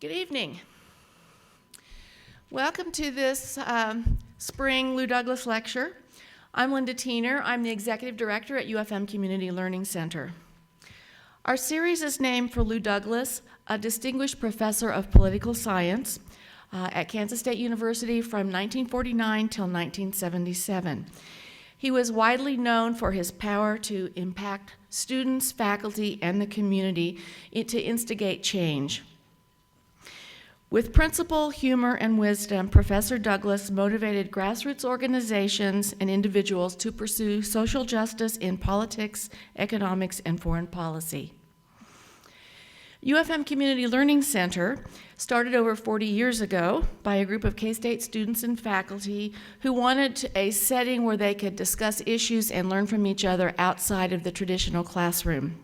Good evening. Welcome to this spring Lou Douglas lecture. I'm Linda Tiener. I'm the Executive Director at UFM Community Learning Center. Our series is named for Lou Douglas, a distinguished professor of political science at Kansas State University from 1949 till 1977. He was widely known for his power to impact students, faculty, and the community to instigate change. With principle, humor, and wisdom, Professor Douglas motivated grassroots organizations and individuals to pursue social justice in politics, economics, and foreign policy. UFM Community Learning Center started over 40 years ago by a group of K-State students and faculty who wanted a setting where they could discuss issues and learn from each other outside of the traditional classroom.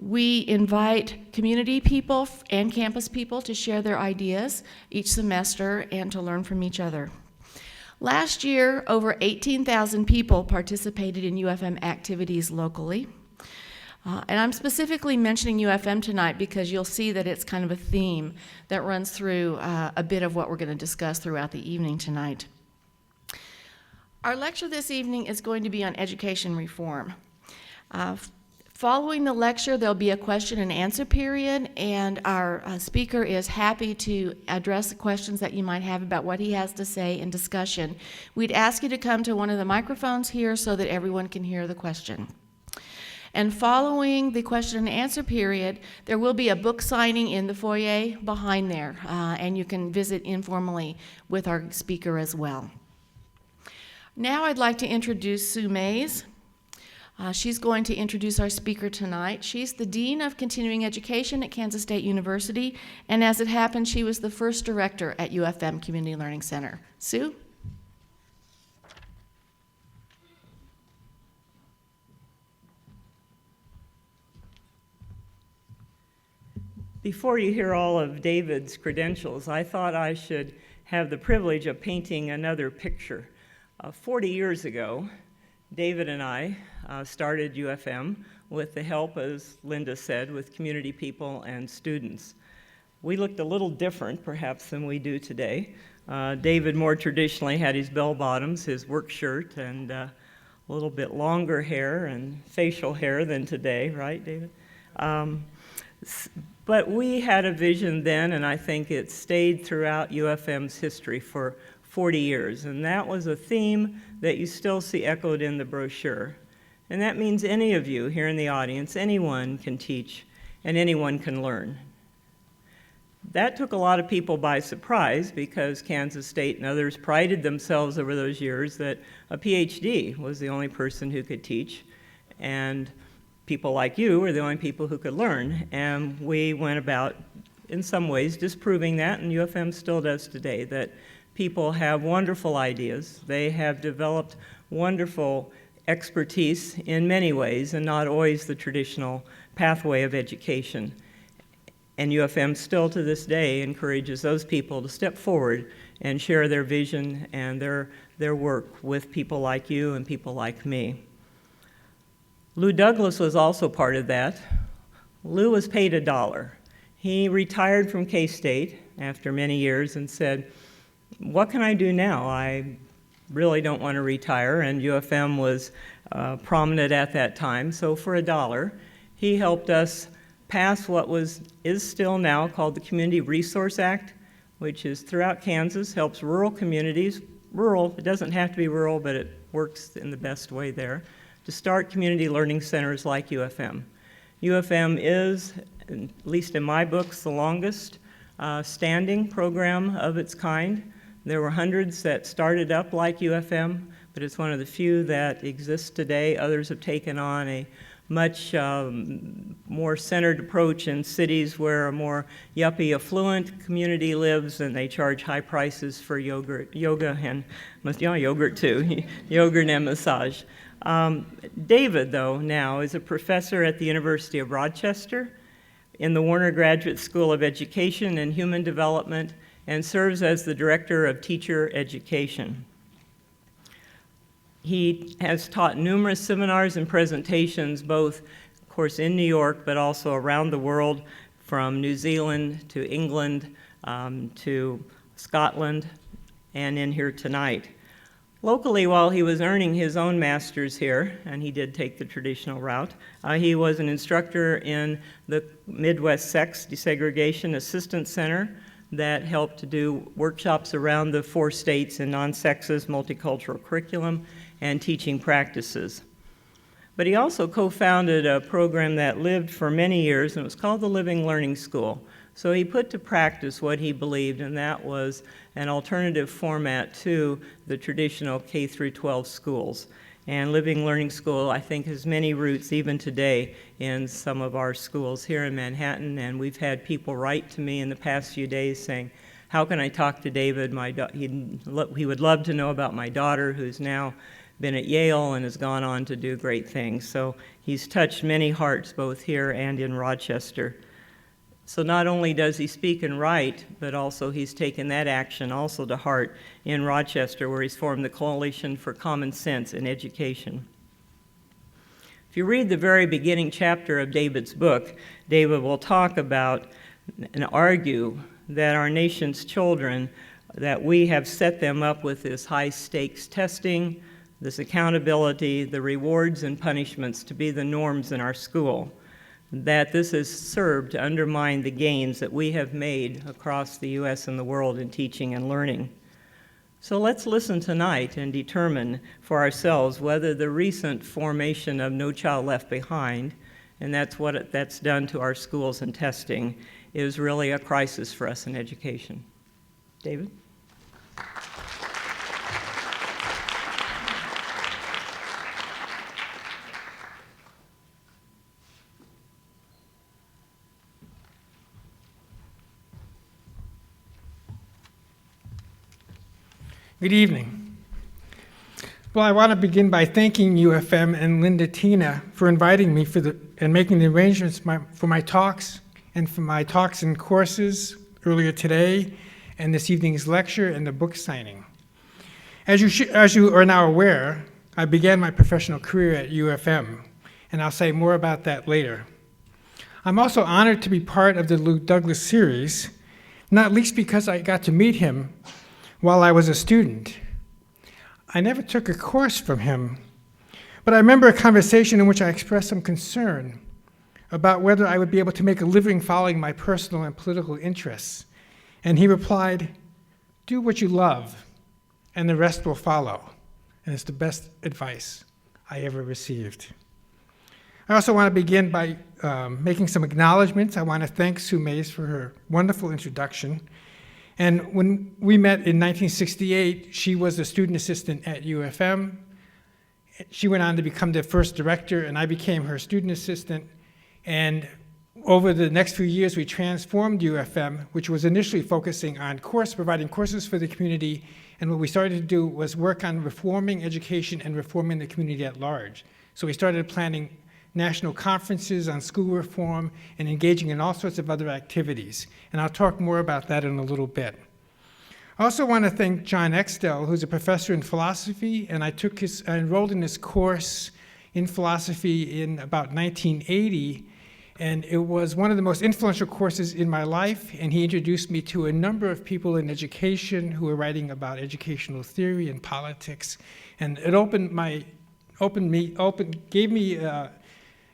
We invite community people and campus people to share their ideas each semester and to learn from each other. Last year, over 18,000 people participated in UFM activities locally. And I'm specifically mentioning UFM tonight because you'll see that it's kind of a theme that runs through a bit of what we're going to discuss throughout the evening tonight. Our lecture this evening is going to be on education reform. Following the lecture, there'll be a question and answer period, and our speaker is happy to address the questions that you might have about what he has to say in discussion. We'd ask you to come to one of the microphones here so that everyone can hear the question. And following the question and answer period, there will be a book signing in the foyer behind there, and you can visit informally with our speaker as well. Now I'd like to introduce Sue Mays. She's going to introduce our speaker tonight. She's the Dean of Continuing Education at Kansas State University, and as it happened, she was the first director at UFM Community Learning Center. Sue? Before you hear all of David's credentials, I thought I should have the privilege of painting another picture. 40 years ago, David and I started UFM with the help, as Linda said, with community people and students. We looked a little different, perhaps, than we do today. David more traditionally had his bell bottoms, his work shirt, and a little bit longer hair and facial hair than today, right, David? But we had a vision then, and I think it stayed throughout UFM's history for 40 years, and that was a theme that you still see echoed in the brochure. And that means any of you here in the audience, anyone can teach and anyone can learn. That took a lot of people by surprise because Kansas State and others prided themselves over those years that a PhD was the only person who could teach, and people like you were the only people who could learn. And we went about, in some ways, disproving that, and UFM still does today, that people have wonderful ideas. They have developed wonderful expertise in many ways and not always the traditional pathway of education. And UFM still to this day encourages those people to step forward and share their vision and their work with people like you and people like me. Lou Douglas was also part of that. Lou was paid $1. He retired from K-State after many years and said, what can I do now? I really don't want to retire, and UFM was prominent at that time. So for $1, he helped us pass what is still now called the Community Resource Act, which is throughout Kansas, helps rural communities, it doesn't have to be rural, but it works in the best way there, to start community learning centers like UFM. UFM is, at least in my books, the longest standing program of its kind. There were hundreds that started up like UFM, but it's one of the few that exists today. Others have taken on a much more centered approach in cities where a more yuppie, affluent community lives, and they charge high prices for yoga and yogurt too, yogurt and massage. David, though, now is a professor at the University of Rochester in the Warner Graduate School of Education and Human Development, and serves as the Director of Teacher Education. He has taught numerous seminars and presentations, both, of course, in New York, but also around the world, from New Zealand to England to Scotland, and in here tonight. Locally, while he was earning his own master's here, and he did take the traditional route, he was an instructor in the Midwest Sex Desegregation Assistance Center that helped to do workshops around the 4 states in non-sexist multicultural curriculum and teaching practices. But he also co-founded a program that lived for many years, and it was called the Living Learning School. So he put to practice what he believed, and that was an alternative format to the traditional K through 12 schools. And Living Learning School, I think, has many roots even today in some of our schools here in Manhattan. And we've had people write to me in the past few days saying, how can I talk to David? He would love to know about my daughter, who's now been at Yale and has gone on to do great things. So he's touched many hearts both here and in Rochester. So not only does he speak and write, but also he's taken that action also to heart in Rochester, where he's formed the Coalition for Common Sense in Education. If you read the very beginning chapter of David's book, David will talk about and argue that our nation's children, that we have set them up with this high-stakes testing, this accountability, the rewards and punishments to be the norms in our school, that this has served to undermine the gains that we have made across the U.S. and the world in teaching and learning. So let's listen tonight and determine for ourselves whether the recent formation of No Child Left Behind, and that's what that's done to our schools and testing, is really a crisis for us in education. David? Good evening. Well, I want to begin by thanking UFM and Linda Tina for inviting me and making the arrangements for my talks and for my talks and courses earlier today and this evening's lecture and the book signing. As you are now aware, I began my professional career at UFM, and I'll say more about that later. I'm also honored to be part of the Lou Douglas series, not least because I got to meet him while I was a student. I never took a course from him, but I remember a conversation in which I expressed some concern about whether I would be able to make a living following my personal and political interests. And he replied, "Do what you love, and the rest will follow." And it's the best advice I ever received. I also want to begin by making some acknowledgments. I want to thank Sue Mays for her wonderful introduction. And when we met in 1968, she was a student assistant at UFM. She went on to become the first director, and I became her student assistant. And over the next few years, we transformed UFM, which was initially focusing on providing courses for the community. And what we started to do was work on reforming education and reforming the community at large. So we started planning national conferences on school reform and engaging in all sorts of other activities. And I'll talk more about that in a little bit. I also want to thank John Extel, who's a professor in philosophy, and I enrolled in this course in philosophy in about 1980, and it was one of the most influential courses in my life, and he introduced me to a number of people in education who were writing about educational theory and politics, and it gave me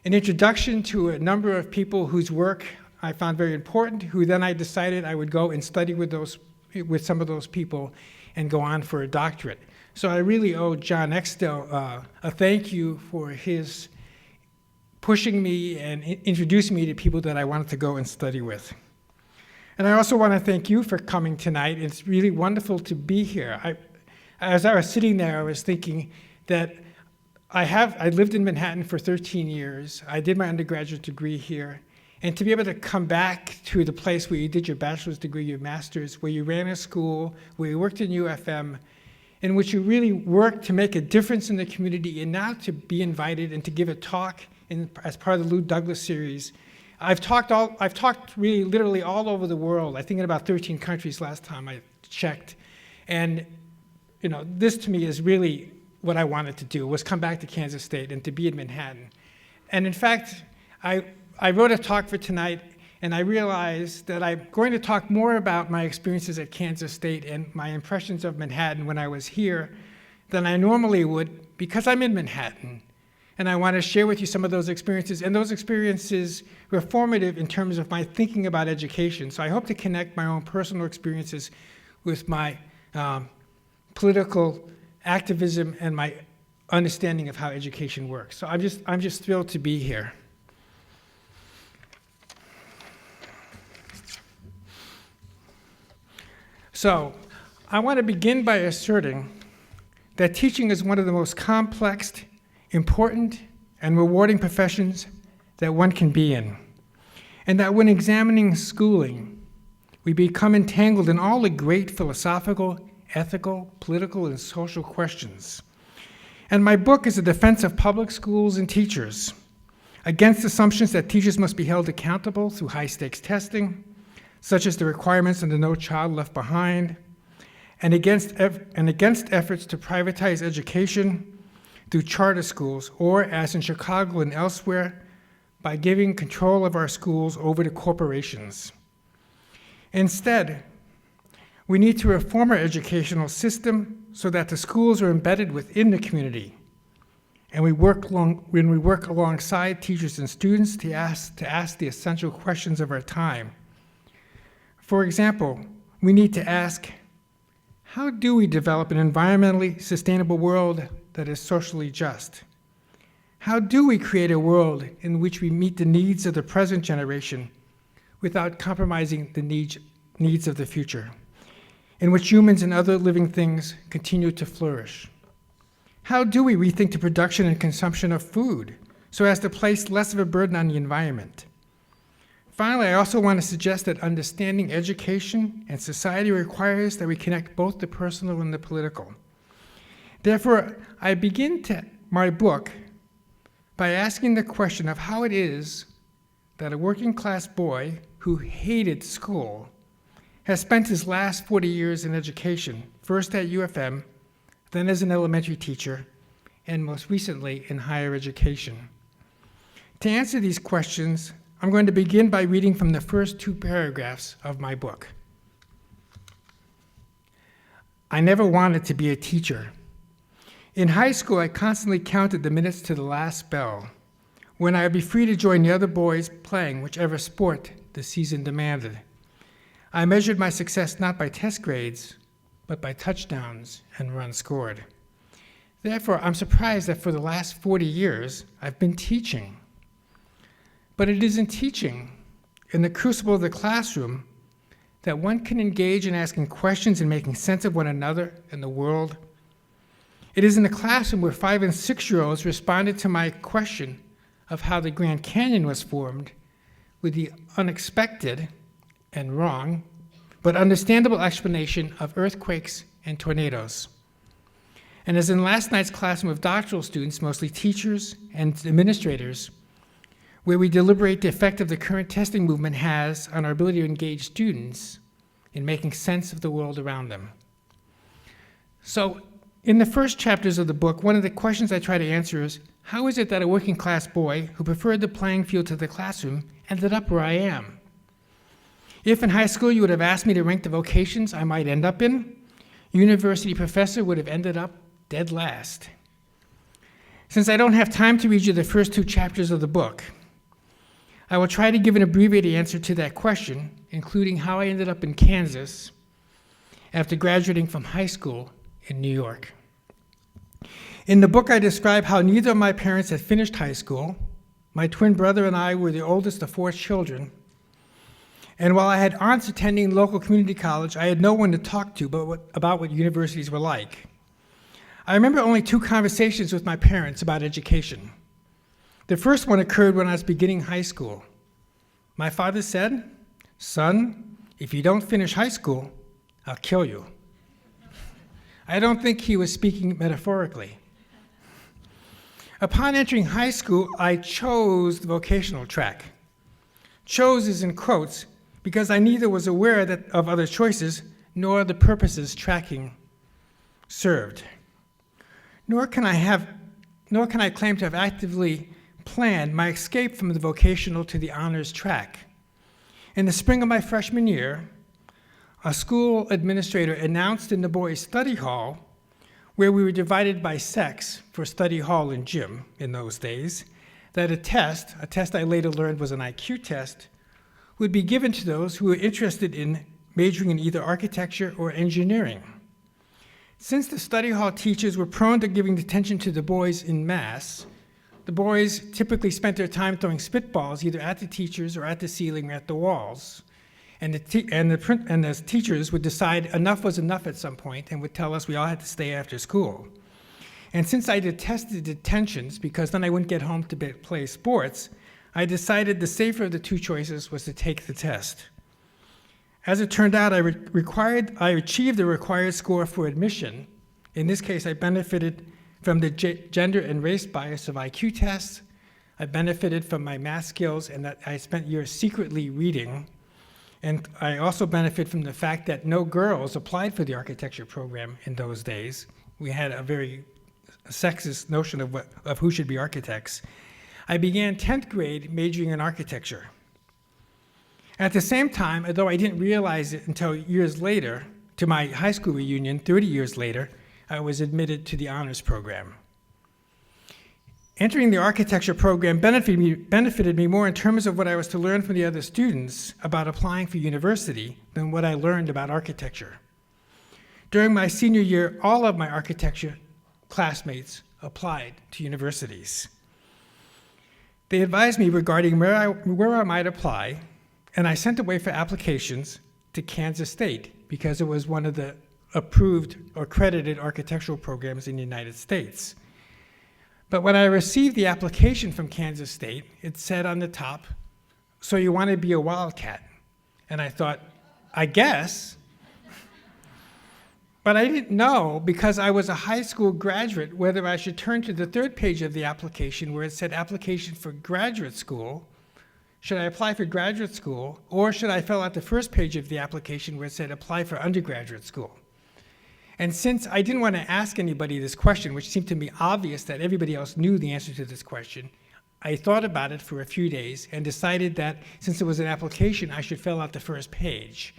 an introduction to a number of people whose work I found very important, who then I decided I would go and study with some of those people and go on for a doctorate. So I really owe John Extel a thank you for his pushing me and introducing me to people that I wanted to go and study with. And I also want to thank you for coming tonight. It's really wonderful to be here. As I was sitting there, I was thinking that I lived in Manhattan for 13 years. I did my undergraduate degree here. And to be able to come back to the place where you did your bachelor's degree, your master's, where you ran a school, where you worked in UFM, in which you really worked to make a difference in the community, and now to be invited and to give a talk as part of the Lou Douglas series. I've talked really literally all over the world. I think in about 13 countries last time I checked. And this to me is really what I wanted to do, was come back to Kansas State and to be in Manhattan. And in fact, I wrote a talk for tonight, and I realized that I'm going to talk more about my experiences at Kansas State and my impressions of Manhattan when I was here than I normally would, because I'm in Manhattan. And I want to share with you some of those experiences, and those experiences were formative in terms of my thinking about education. So I hope to connect my own personal experiences with my political activism and my understanding of how education works. So I'm just thrilled to be here. So I want to begin by asserting that teaching is one of the most complex, important, and rewarding professions that one can be in, and that when examining schooling, we become entangled in all the great philosophical, ethical, political, and social questions. And my book is a defense of public schools and teachers against assumptions that teachers must be held accountable through high-stakes testing, such as the requirements under No Child Left Behind, and against efforts to privatize education through charter schools, or, as in Chicago and elsewhere, by giving control of our schools over to corporations. Instead, we need to reform our educational system so that the schools are embedded within the community, and we work alongside teachers and students to ask the essential questions of our time. For example, we need to ask, how do we develop an environmentally sustainable world that is socially just? How do we create a world in which we meet the needs of the present generation without compromising the needs of the future, in which humans and other living things continue to flourish? How do we rethink the production and consumption of food so as to place less of a burden on the environment? Finally, I also want to suggest that understanding education and society requires that we connect both the personal and the political. Therefore, I begin my book by asking the question of how it is that a working-class boy who hated school has spent his last 40 years in education, first at UFM, then as an elementary teacher, and most recently in higher education. To answer these questions, I'm going to begin by reading from the first 2 paragraphs of my book. I never wanted to be a teacher. In high school, I constantly counted the minutes to the last bell, when I would be free to join the other boys playing whichever sport the season demanded. I measured my success not by test grades, but by touchdowns and runs scored. Therefore, I'm surprised that for the last 40 years, I've been teaching. But it is in teaching, in the crucible of the classroom, that one can engage in asking questions and making sense of one another and the world. It is in the classroom where 5- and 6-year-olds responded to my question of how the Grand Canyon was formed with the unexpected and wrong, but understandable explanation of earthquakes and tornadoes. And as in last night's classroom of doctoral students, mostly teachers and administrators, where we deliberate the effect of the current testing movement has on our ability to engage students in making sense of the world around them. So, in the first chapters of the book, one of the questions I try to answer is, how is it that a working class boy who preferred the playing field to the classroom ended up where I am? If in high school you would have asked me to rank the vocations I might end up in, university professor would have ended up dead last. Since I don't have time to read you the first 2 chapters of the book, I will try to give an abbreviated answer to that question, including how I ended up in Kansas after graduating from high school in New York. In the book, I describe how neither of my parents had finished high school. My twin brother and I were the oldest of 4 children. And while I had aunts attending local community college, I had no one to talk to about what universities were like. I remember only 2 conversations with my parents about education. The first one occurred when I was beginning high school. My father said, "Son, if you don't finish high school, I'll kill you." I don't think he was speaking metaphorically. Upon entering high school, I chose the vocational track. Chose is in quotes because I neither was aware of other choices nor the purposes tracking served. Nor can I claim to have actively planned my escape from the vocational to the honors track. In the spring of my freshman year, a school administrator announced in the boys' study hall, where we were divided by sex for study hall and gym in those days, that a test I later learned was an IQ test, would be given to those who were interested in majoring in either architecture or engineering. Since the study hall teachers were prone to giving attention to the boys in mass, the boys typically spent their time throwing spitballs either at the teachers or at the ceiling or at the walls. And the teachers would decide enough was enough at some point and would tell us we all had to stay after school. And since I detested detentions, because then I wouldn't get home to play sports, I decided the safer of the two choices was to take the test. As it turned out, I achieved the required score for admission. In this case, I benefited from the gender and race bias of IQ tests. I benefited from my math skills and that I spent years secretly reading. And I also benefit from the fact that no girls applied for the architecture program in those days. We had a very sexist notion of who should be architects. I began 10th grade majoring in architecture. At the same time, although I didn't realize it until years later, to my high school reunion, 30 years later, I was admitted to the honors program. Entering the architecture program benefited me more in terms of what I was to learn from the other students about applying for university than what I learned about architecture. During my senior year, all of my architecture classmates applied to universities. They advised me regarding where I might apply, and I sent away for applications to Kansas State because it was one of the approved or accredited architectural programs in the United States. But when I received the application from Kansas State, it said on the top, "So you want to be a wildcat?" And I thought, I guess. But I didn't know, because I was a high school graduate, whether I should turn to the third page of the application where it said application for graduate school. Should I apply for graduate school, or should I fill out the first page of the application where it said apply for undergraduate school? And since I didn't want to ask anybody this question, which seemed to me obvious that everybody else knew the answer to this question, I thought about it for a few days and decided that since it was an application, I should fill out the first page.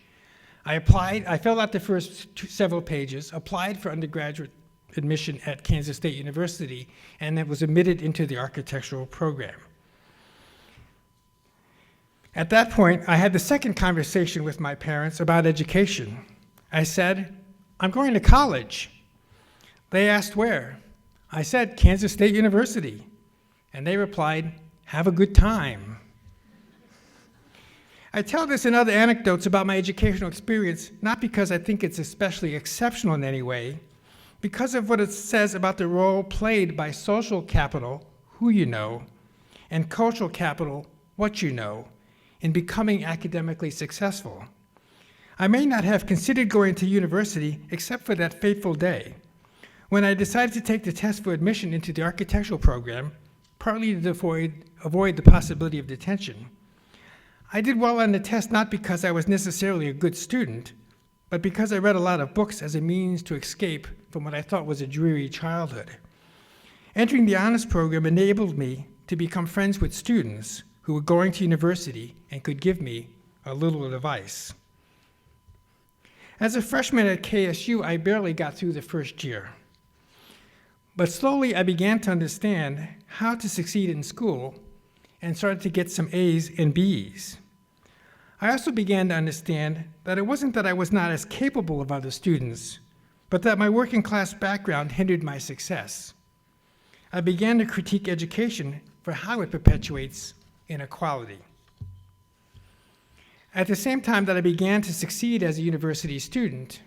I filled out the first several pages, applied for undergraduate admission at Kansas State University, and then was admitted into the architectural program. At that point, I had the second conversation with my parents about education. I said, "I'm going to college." They asked where. I said, "Kansas State University." And they replied, "Have a good time." I tell this and other anecdotes about my educational experience, not because I think it's especially exceptional in any way, because of what it says about the role played by social capital, who you know, and cultural capital, what you know, in becoming academically successful. I may not have considered going to university except for that fateful day, when I decided to take the test for admission into the architectural program, partly to avoid the possibility of detention. I did well on the test not because I was necessarily a good student, but because I read a lot of books as a means to escape from what I thought was a dreary childhood. Entering the honors program enabled me to become friends with students who were going to university and could give me a little advice. As a freshman at KSU, I barely got through the first year. But slowly I began to understand how to succeed in school and started to get some A's and B's. I also began to understand that it wasn't that I was not as capable of other students, but that my working class background hindered my success. I began to critique education for how it perpetuates inequality. At the same time that I began to succeed as a university student,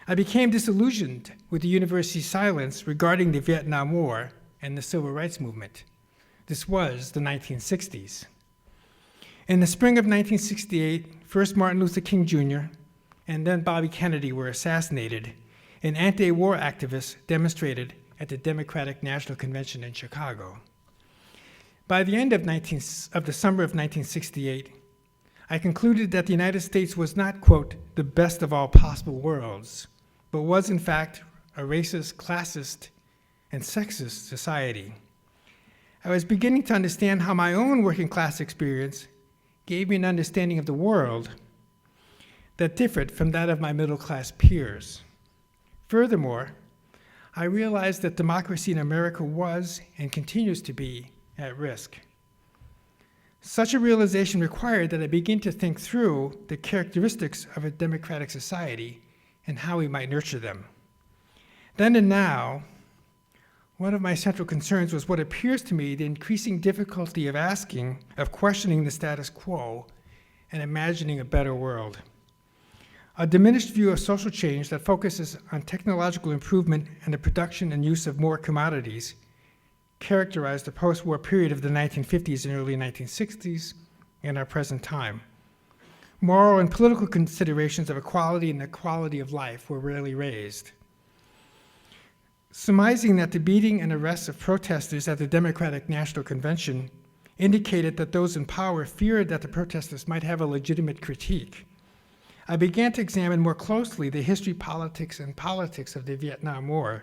I became disillusioned with the university's silence regarding the Vietnam War and the Civil Rights Movement. This was the 1960s. In the spring of 1968, first Martin Luther King Jr. and then Bobby Kennedy were assassinated, and anti-war activists demonstrated at the Democratic National Convention in Chicago. By the end of the summer of 1968, I concluded that the United States was not, quote, the best of all possible worlds, but was in fact a racist, classist, and sexist society. I was beginning to understand how my own working class experience gave me an understanding of the world that differed from that of my middle-class peers. Furthermore, I realized that democracy in America was and continues to be at risk. Such a realization required that I begin to think through the characteristics of a democratic society and how we might nurture them. Then and now, one of my central concerns was what appears to me the increasing difficulty of questioning the status quo and imagining a better world. A diminished view of social change that focuses on technological improvement and the production and use of more commodities characterized the post-war period of the 1950s and early 1960s and our present time. Moral and political considerations of equality and the quality of life were rarely raised. Surmising that the beating and arrests of protesters at the Democratic National Convention indicated that those in power feared that the protesters might have a legitimate critique, I began to examine more closely the history, politics of the Vietnam War.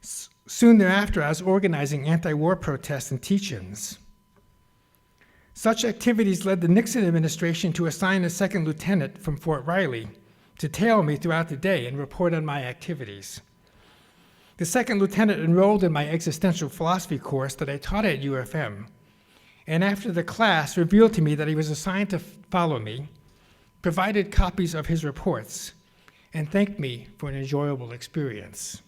Soon thereafter, I was organizing anti-war protests and teach-ins. Such activities led the Nixon administration to assign a second lieutenant from Fort Riley to tail me throughout the day and report on my activities. The second lieutenant enrolled in my existential philosophy course that I taught at UFM, and after the class revealed to me that he was assigned to follow me, provided copies of his reports, and thanked me for an enjoyable experience.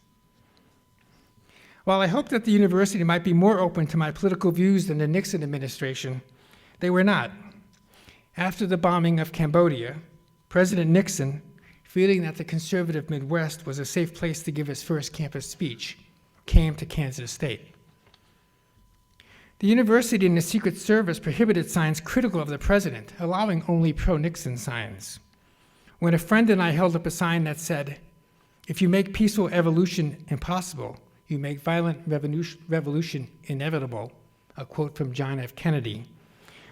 While I hoped that the university might be more open to my political views than the Nixon administration, they were not. After the bombing of Cambodia, President Nixon, feeling that the conservative Midwest was a safe place to give his first campus speech, came to Kansas State. The university and the Secret Service prohibited signs critical of the president, allowing only pro-Nixon signs. When a friend and I held up a sign that said, "If you make peaceful evolution impossible, you make violent revolution inevitable," a quote from John F. Kennedy,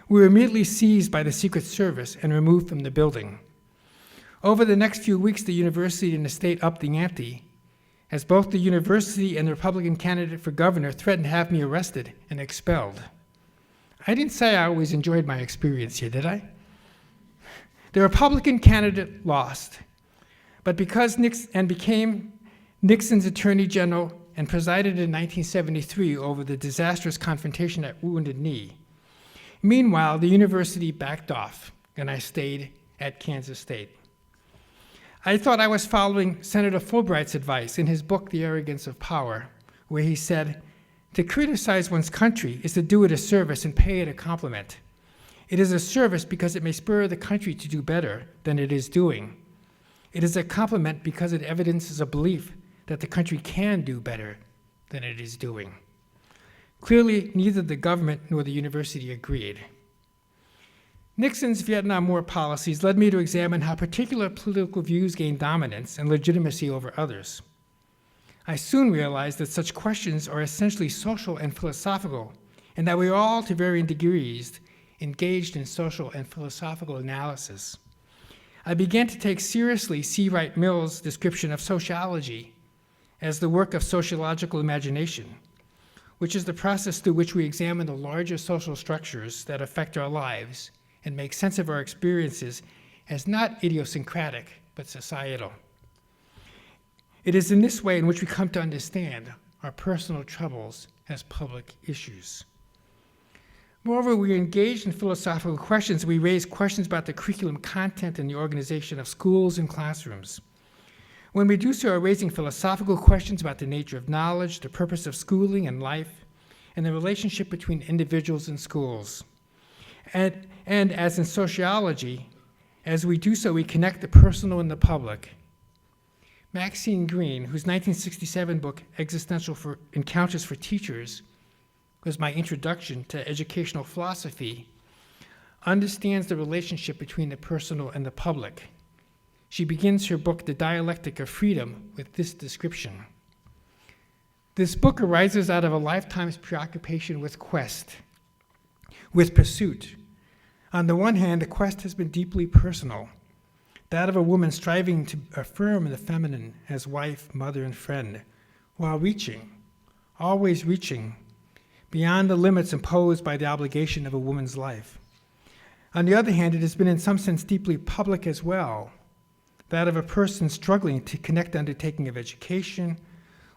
we were immediately seized by the Secret Service and removed from the building. Over the next few weeks, the university and the state upped the ante, as both the university and the Republican candidate for governor threatened to have me arrested and expelled. I didn't say I always enjoyed my experience here, did I? The Republican candidate lost, but became Nixon's attorney general and presided in 1973 over the disastrous confrontation at Wounded Knee. Meanwhile, the university backed off, and I stayed at Kansas State. I thought I was following Senator Fulbright's advice in his book, The Arrogance of Power, where he said, "To criticize one's country is to do it a service and pay it a compliment. It is a service because it may spur the country to do better than it is doing. It is a compliment because it evidences a belief that the country can do better than it is doing." Clearly, neither the government nor the university agreed. Nixon's Vietnam War policies led me to examine how particular political views gained dominance and legitimacy over others. I soon realized that such questions are essentially social and philosophical, and that we are all, to varying degrees, engaged in social and philosophical analysis. I began to take seriously C. Wright Mill's description of sociology as the work of sociological imagination, which is the process through which we examine the larger social structures that affect our lives and make sense of our experiences as not idiosyncratic, but societal. It is in this way in which we come to understand our personal troubles as public issues. Moreover, we engage in philosophical questions. We raise questions about the curriculum content and the organization of schools and classrooms. When we do so, we're raising philosophical questions about the nature of knowledge, the purpose of schooling and life, and the relationship between individuals and schools. And as in sociology, as we do so, we connect the personal and the public. Maxine Greene, whose 1967 book, Existential Encounters for Teachers, was my introduction to educational philosophy, understands the relationship between the personal and the public. She begins her book, The Dialectic of Freedom, with this description. This book arises out of a lifetime's preoccupation with quest, with pursuit. On the one hand, the quest has been deeply personal, that of a woman striving to affirm the feminine as wife, mother, and friend, while reaching, always reaching, beyond the limits imposed by the obligation of a woman's life. On the other hand, it has been in some sense deeply public as well, that of a person struggling to connect the undertaking of education,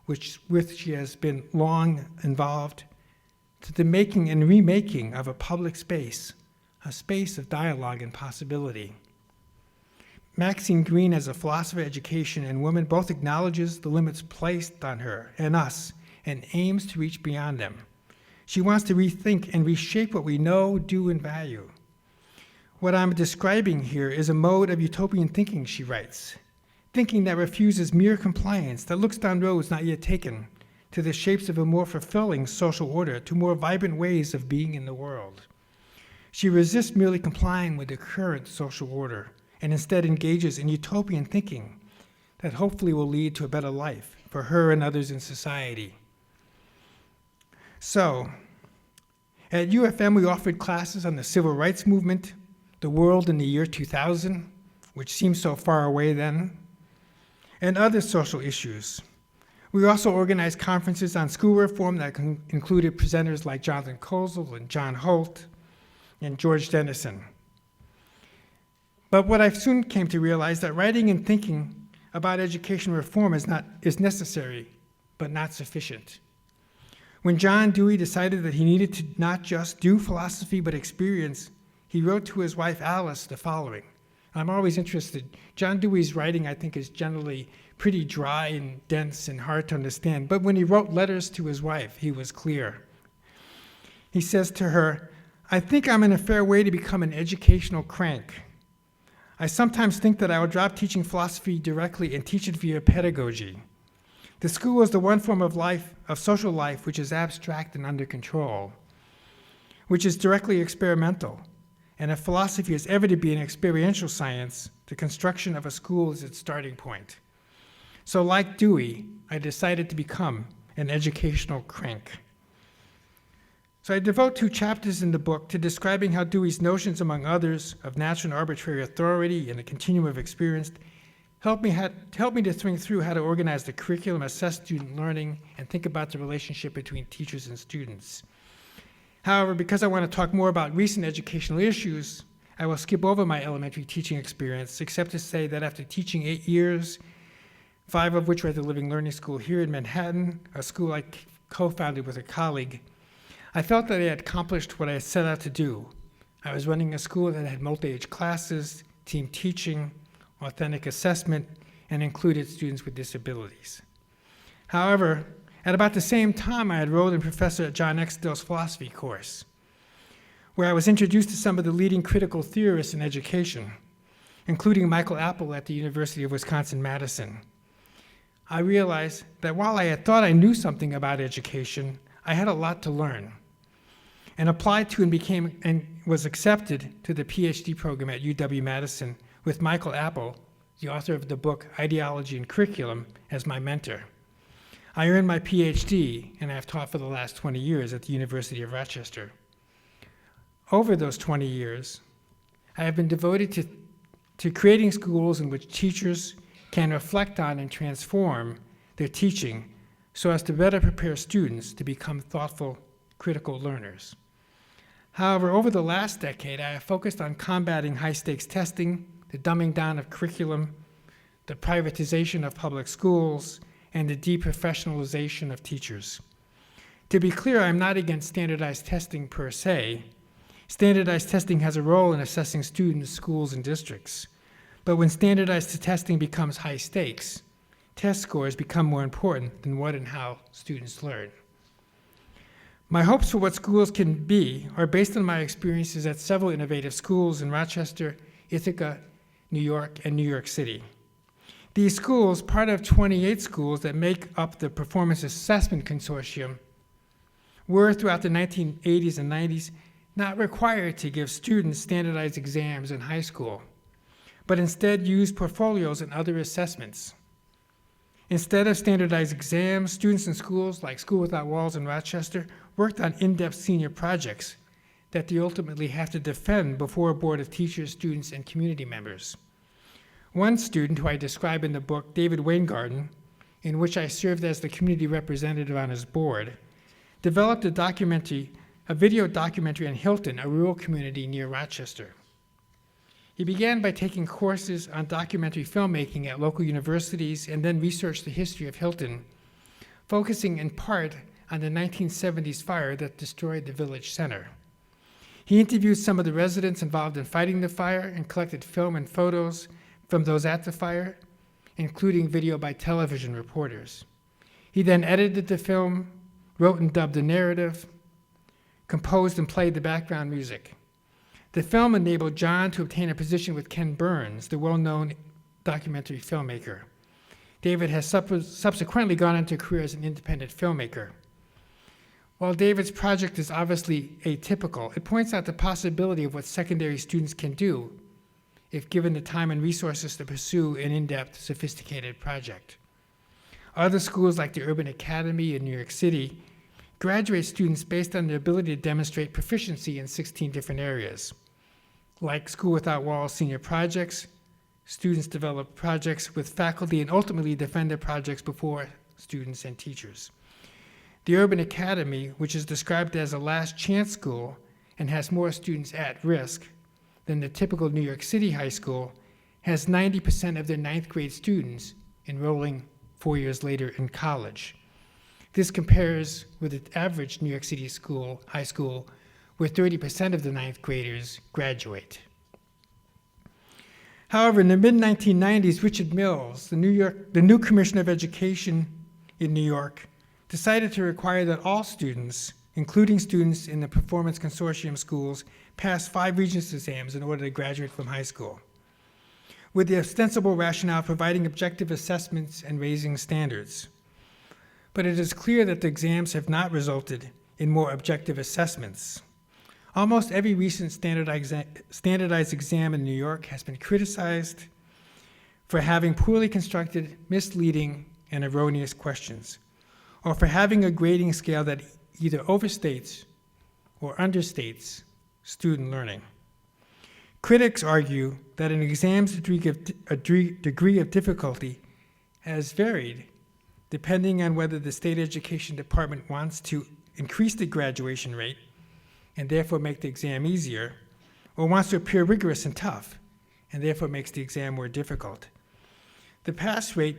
with which she has been long involved, to the making and remaking of a public space, a space of dialogue and possibility. Maxine Greene, as a philosopher of education and woman, both acknowledges the limits placed on her and us and aims to reach beyond them. She wants to rethink and reshape what we know, do, and value. What I'm describing here is a mode of utopian thinking, she writes, thinking that refuses mere compliance, that looks down roads not yet taken, to the shapes of a more fulfilling social order, to more vibrant ways of being in the world. She resists merely complying with the current social order, and instead engages in utopian thinking that hopefully will lead to a better life for her and others in society. So, at UFM, we offered classes on the civil rights movement, the world in the year 2000, which seemed so far away then, and other social issues. We also organized conferences on school reform that included presenters like Jonathan Kozol and John Holt and George Dennison. But what I soon came to realize that writing and thinking about education reform is necessary, but not sufficient. When John Dewey decided that he needed to not just do philosophy, but experience, he wrote to his wife Alice the following. I'm always interested. John Dewey's writing, I think, is generally pretty dry and dense and hard to understand. But when he wrote letters to his wife, he was clear. He says to her, "I think I'm in a fair way to become an educational crank. I sometimes think that I will drop teaching philosophy directly and teach it via pedagogy. The school is the one form of life, of social life, which is abstract and under control, which is directly experimental. And if philosophy is ever to be an experiential science, the construction of a school is its starting point. So like Dewey, I decided to become an educational crank." So I devote 2 chapters in the book to describing how Dewey's notions, among others, of natural and arbitrary authority and a continuum of experience helped me to think through how to organize the curriculum, assess student learning, and think about the relationship between teachers and students. However, because I want to talk more about recent educational issues, I will skip over my elementary teaching experience, except to say that after teaching 8 years, 5 of which were at the Living Learning School here in Manhattan, a school I co-founded with a colleague, I felt that I had accomplished what I had set out to do. I was running a school that had multi-age classes, team teaching, authentic assessment, and included students with disabilities. However, at about the same time, I enrolled in Professor John Exdale's philosophy course, where I was introduced to some of the leading critical theorists in education, including Michael Apple at the University of Wisconsin-Madison. I realized that while I had thought I knew something about education, I had a lot to learn, and applied to and was accepted to the PhD program at UW-Madison with Michael Apple, the author of the book Ideology and Curriculum, as my mentor. I earned my PhD, and I have taught for the last 20 years at the University of Rochester. Over those 20 years, I have been devoted to creating schools in which teachers can reflect on and transform their teaching so as to better prepare students to become thoughtful, critical learners. However, over the last decade, I have focused on combating high-stakes testing, the dumbing down of curriculum, the privatization of public schools, and the deprofessionalization of teachers. To be clear, I'm not against standardized testing per se. Standardized testing has a role in assessing students, schools, and districts. But when standardized testing becomes high stakes, test scores become more important than what and how students learn. My hopes for what schools can be are based on my experiences at several innovative schools in Rochester, Ithaca, New York, and New York City. These schools, part of 28 schools that make up the Performance Assessment Consortium, were throughout the 1980s and 90s not required to give students standardized exams in high school, but instead used portfolios and other assessments. Instead of standardized exams, students in schools like School Without Walls in Rochester worked on in-depth senior projects that they ultimately have to defend before a board of teachers, students, and community members. One student, who I describe in the book, David Weingarten, in which I served as the community representative on his board, developed a video documentary on Hilton, a rural community near Rochester. He began by taking courses on documentary filmmaking at local universities and then researched the history of Hilton, focusing in part on the 1970s fire that destroyed the village center. He interviewed some of the residents involved in fighting the fire and collected film and photos from those at the fire, including video by television reporters. He then edited the film, wrote and dubbed the narrative, composed and played the background music. The film enabled John to obtain a position with Ken Burns, the well-known documentary filmmaker. David has subsequently gone into a career as an independent filmmaker. While David's project is obviously atypical, it points out the possibility of what secondary students can do if given the time and resources to pursue an in-depth, sophisticated project. Other schools like the Urban Academy in New York City graduate students based on their ability to demonstrate proficiency in 16 different areas. Like School Without Walls senior projects, students develop projects with faculty and ultimately defend their projects before students and teachers. The Urban Academy, which is described as a last chance school and has more students at risk than the typical New York City high school, has 90% of their ninth grade students enrolling 4 years later in college. This compares with the average New York City high school, where 30% of the ninth graders graduate. However, in the mid-1990s, Richard Mills, the new Commissioner of Education in New York, decided to require that all students, including students in the Performance Consortium schools, pass 5 Regents exams in order to graduate from high school, with the ostensible rationale providing objective assessments and raising standards. But it is clear that the exams have not resulted in more objective assessments. Almost every recent standardized exam in New York has been criticized for having poorly constructed, misleading, and erroneous questions, or for having a grading scale that either overstates or understates student learning. Critics argue that an exam's degree of difficulty has varied depending on whether the state education department wants to increase the graduation rate and therefore make the exam easier, or wants to appear rigorous and tough and therefore makes the exam more difficult. The pass rate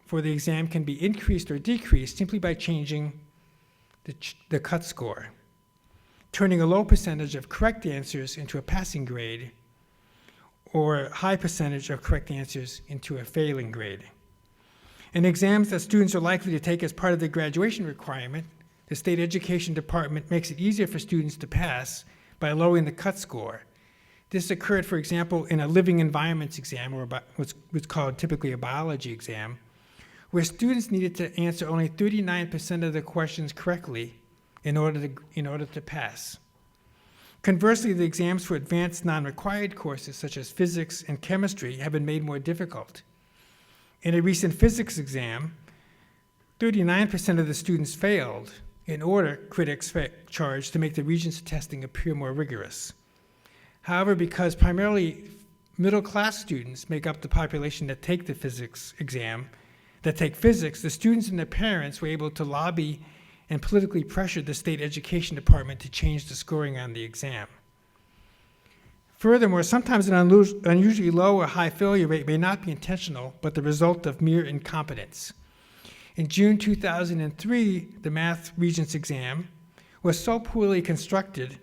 for the exam can be increased or decreased simply by changing the cut score, turning a low percentage of correct answers into a passing grade, or a high percentage of correct answers into a failing grade. In exams that students are likely to take as part of the graduation requirement, the state education department makes it easier for students to pass by lowering the cut score. This occurred, for example, in a living environments exam, or what's called typically a biology exam, where students needed to answer only 39% of the questions correctly in order to pass. Conversely, the exams for advanced non-required courses such as physics and chemistry have been made more difficult. In a recent physics exam, 39% of the students failed in order, critics charged, to make the Regents testing appear more rigorous. However, because primarily middle-class students make up the population that take the physics exam, the students and their parents were able to lobby and politically pressure the state education department to change the scoring on the exam. Furthermore, sometimes an unusually low or high failure rate may not be intentional, but the result of mere incompetence. In June 2003, the Math Regents exam was so poorly constructed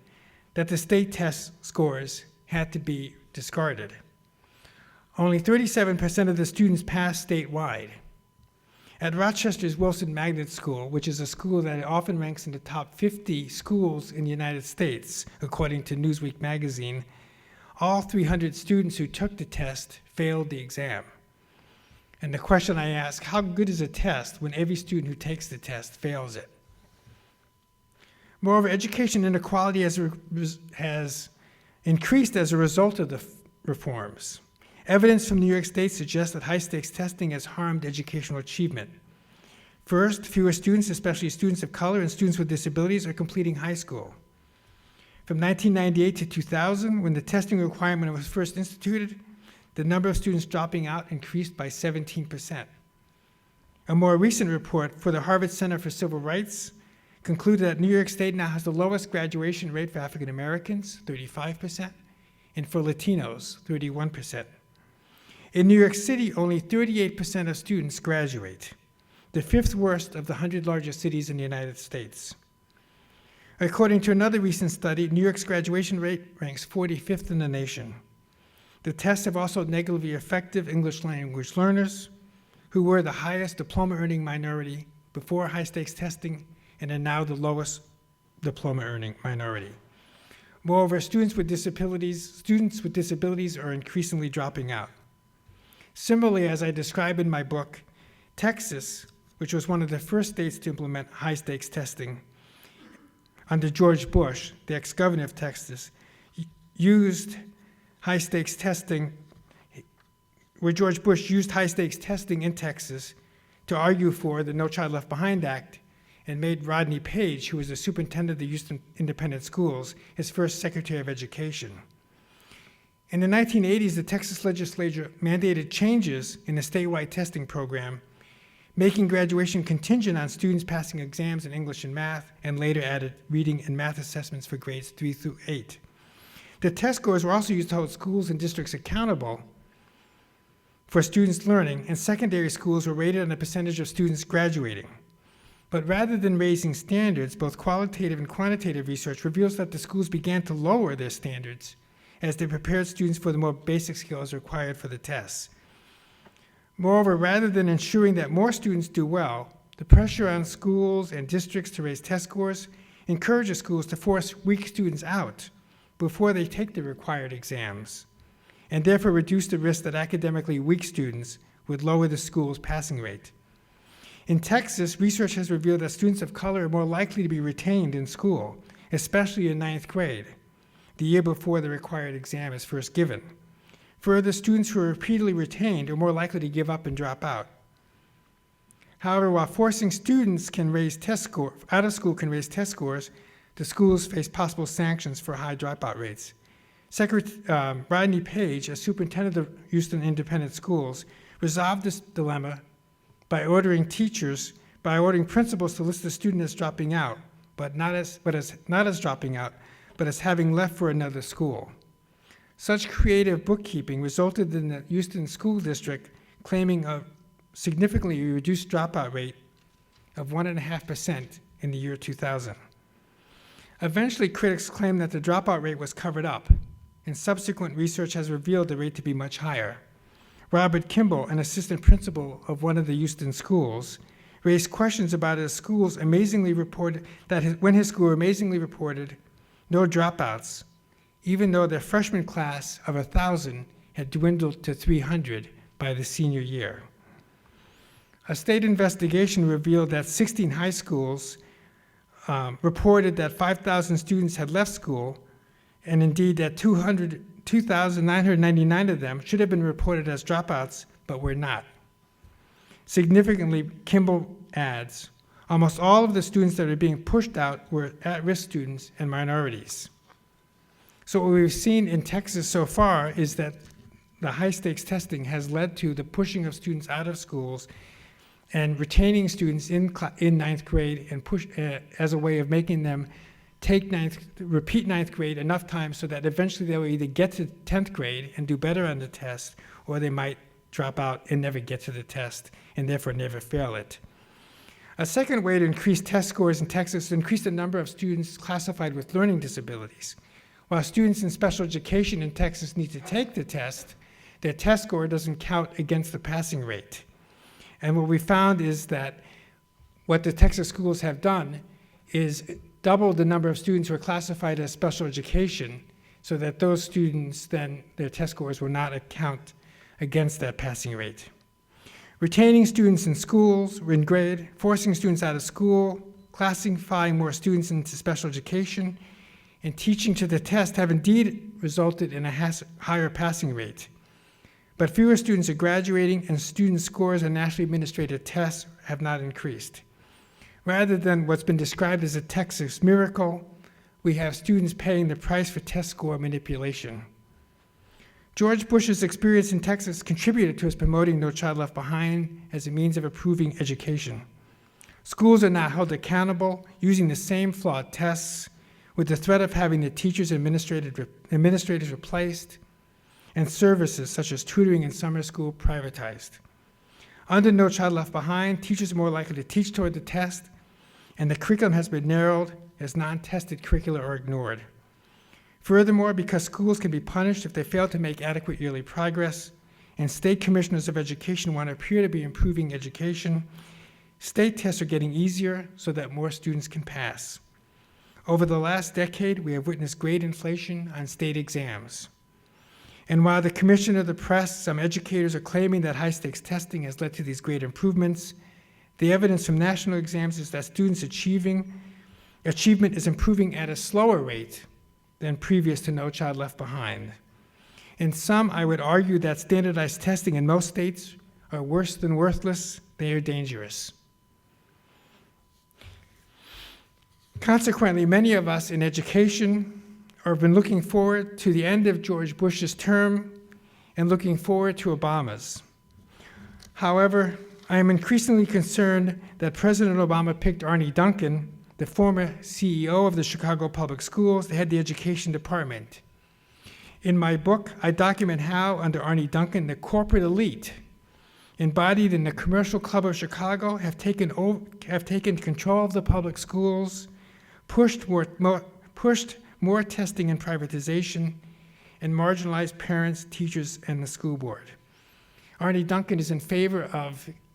that the state test scores had to be discarded. Only 37% of the students passed statewide. At Rochester's Wilson Magnet School, which is a school that often ranks in the top 50 schools in the United States, according to Newsweek magazine, all 300 students who took the test failed the exam. And the question I ask, how good is a test when every student who takes the test fails it? Moreover, education inequality has increased as a result of the reforms. Evidence from New York State suggests that high-stakes testing has harmed educational achievement. First, fewer students, especially students of color and students with disabilities, are completing high school. From 1998 to 2000, when the testing requirement was first instituted, the number of students dropping out increased by 17%. A more recent report for the Harvard Center for Civil Rights concluded that New York State now has the lowest graduation rate for African Americans, 35%, and for Latinos, 31%. In New York City, only 38% of students graduate, the fifth worst of the 100 largest cities in the United States. According to another recent study, New York's graduation rate ranks 45th in the nation. The tests have also negatively affected English language learners, who were the highest diploma-earning minority before high-stakes testing and are now the lowest diploma-earning minority. Moreover, students with disabilities are increasingly dropping out. Similarly, as I describe in my book, Texas, which was one of the first states to implement high-stakes testing under George Bush, the ex-governor of Texas, used high-stakes testing, where George Bush used high-stakes testing in Texas to argue for the No Child Left Behind Act and made Rodney Page, who was the superintendent of the Houston Independent Schools, his first Secretary of Education. In the 1980s, the Texas legislature mandated changes in the statewide testing program, making graduation contingent on students passing exams in English and math, and later added reading and math assessments for grades 3 through 8. The test scores were also used to hold schools and districts accountable for students' learning, and secondary schools were rated on a percentage of students graduating. But rather than raising standards, both qualitative and quantitative research reveals that the schools began to lower their standards as they prepared students for the more basic skills required for the tests. Moreover, rather than ensuring that more students do well, the pressure on schools and districts to raise test scores encourages schools to force weak students out before they take the required exams, and therefore reduce the risk that academically weak students would lower the school's passing rate. In Texas, research has revealed that students of color are more likely to be retained in school, especially in 9th grade, the year before the required exam is first given. Further, students who are repeatedly retained are more likely to give up and drop out. However, while forcing students out of school can raise test scores, the schools face possible sanctions for high dropout rates. Rodney Page, a superintendent of Houston Independent Schools, resolved this dilemma by ordering principals to list the student as dropping out, but not as dropping out, but as having left for another school. Such creative bookkeeping resulted in the Houston School District claiming a significantly reduced dropout rate of 1.5% in the year 2000. Eventually, critics claimed that the dropout rate was covered up, and subsequent research has revealed the rate to be much higher. Robert Kimball, an assistant principal of one of the Houston schools, raised questions about his school's amazingly reported when his school amazingly reported no dropouts, even though their freshman class of 1,000 had dwindled to 300 by the senior year. A state investigation revealed that 16 high schools reported that 5,000 students had left school, and indeed that 2,999 of them should have been reported as dropouts, but were not. Significantly, Kimball adds, almost all of the students that are being pushed out were at-risk students and minorities. So what we've seen in Texas so far is that the high-stakes testing has led to the pushing of students out of schools and retaining students in 9th grade and as a way of making them repeat 9th grade enough times so that eventually they will either get to 10th grade and do better on the test, or they might drop out and never get to the test and therefore never fail it. A second way to increase test scores in Texas is to increase the number of students classified with learning disabilities. While students in special education in Texas need to take the test, their test score doesn't count against the passing rate. And what we found is that what the Texas schools have done is double the number of students who are classified as special education so that those students then, their test scores will not count against that passing rate. Retaining students in schools, in grade, forcing students out of school, classifying more students into special education, and teaching to the test have indeed resulted in a higher passing rate. But fewer students are graduating, and student scores on nationally administrated tests have not increased. Rather than what's been described as a Texas miracle, we have students paying the price for test score manipulation. George Bush's experience in Texas contributed to his promoting No Child Left Behind as a means of improving education. Schools are now held accountable using the same flawed tests, with the threat of having the teachers and administrators replaced, and services such as tutoring and summer school privatized. Under No Child Left Behind, teachers are more likely to teach toward the test, and the curriculum has been narrowed as non-tested curricula are ignored. Furthermore, because schools can be punished if they fail to make adequate yearly progress, and state commissioners of education want to appear to be improving education, state tests are getting easier so that more students can pass. Over the last decade, we have witnessed great inflation on state exams. And while the Commission of the Press, some educators are claiming that high-stakes testing has led to these great improvements, the evidence from national exams is that students' achievement is improving at a slower rate than previous to No Child Left Behind. In sum, I would argue that standardized testing in most states are worse than worthless, they are dangerous. Consequently, many of us in education have been looking forward to the end of George Bush's term and looking forward to Obama's. However, I am increasingly concerned that President Obama picked Arne Duncan, the former CEO of the Chicago Public Schools, to head the education department. In my book, I document how, under Arne Duncan, the corporate elite, embodied in the Commercial Club of Chicago, have taken control of the public schools, pushed more testing and privatization, and marginalized parents, teachers, and the school board. Arne Duncan is in favor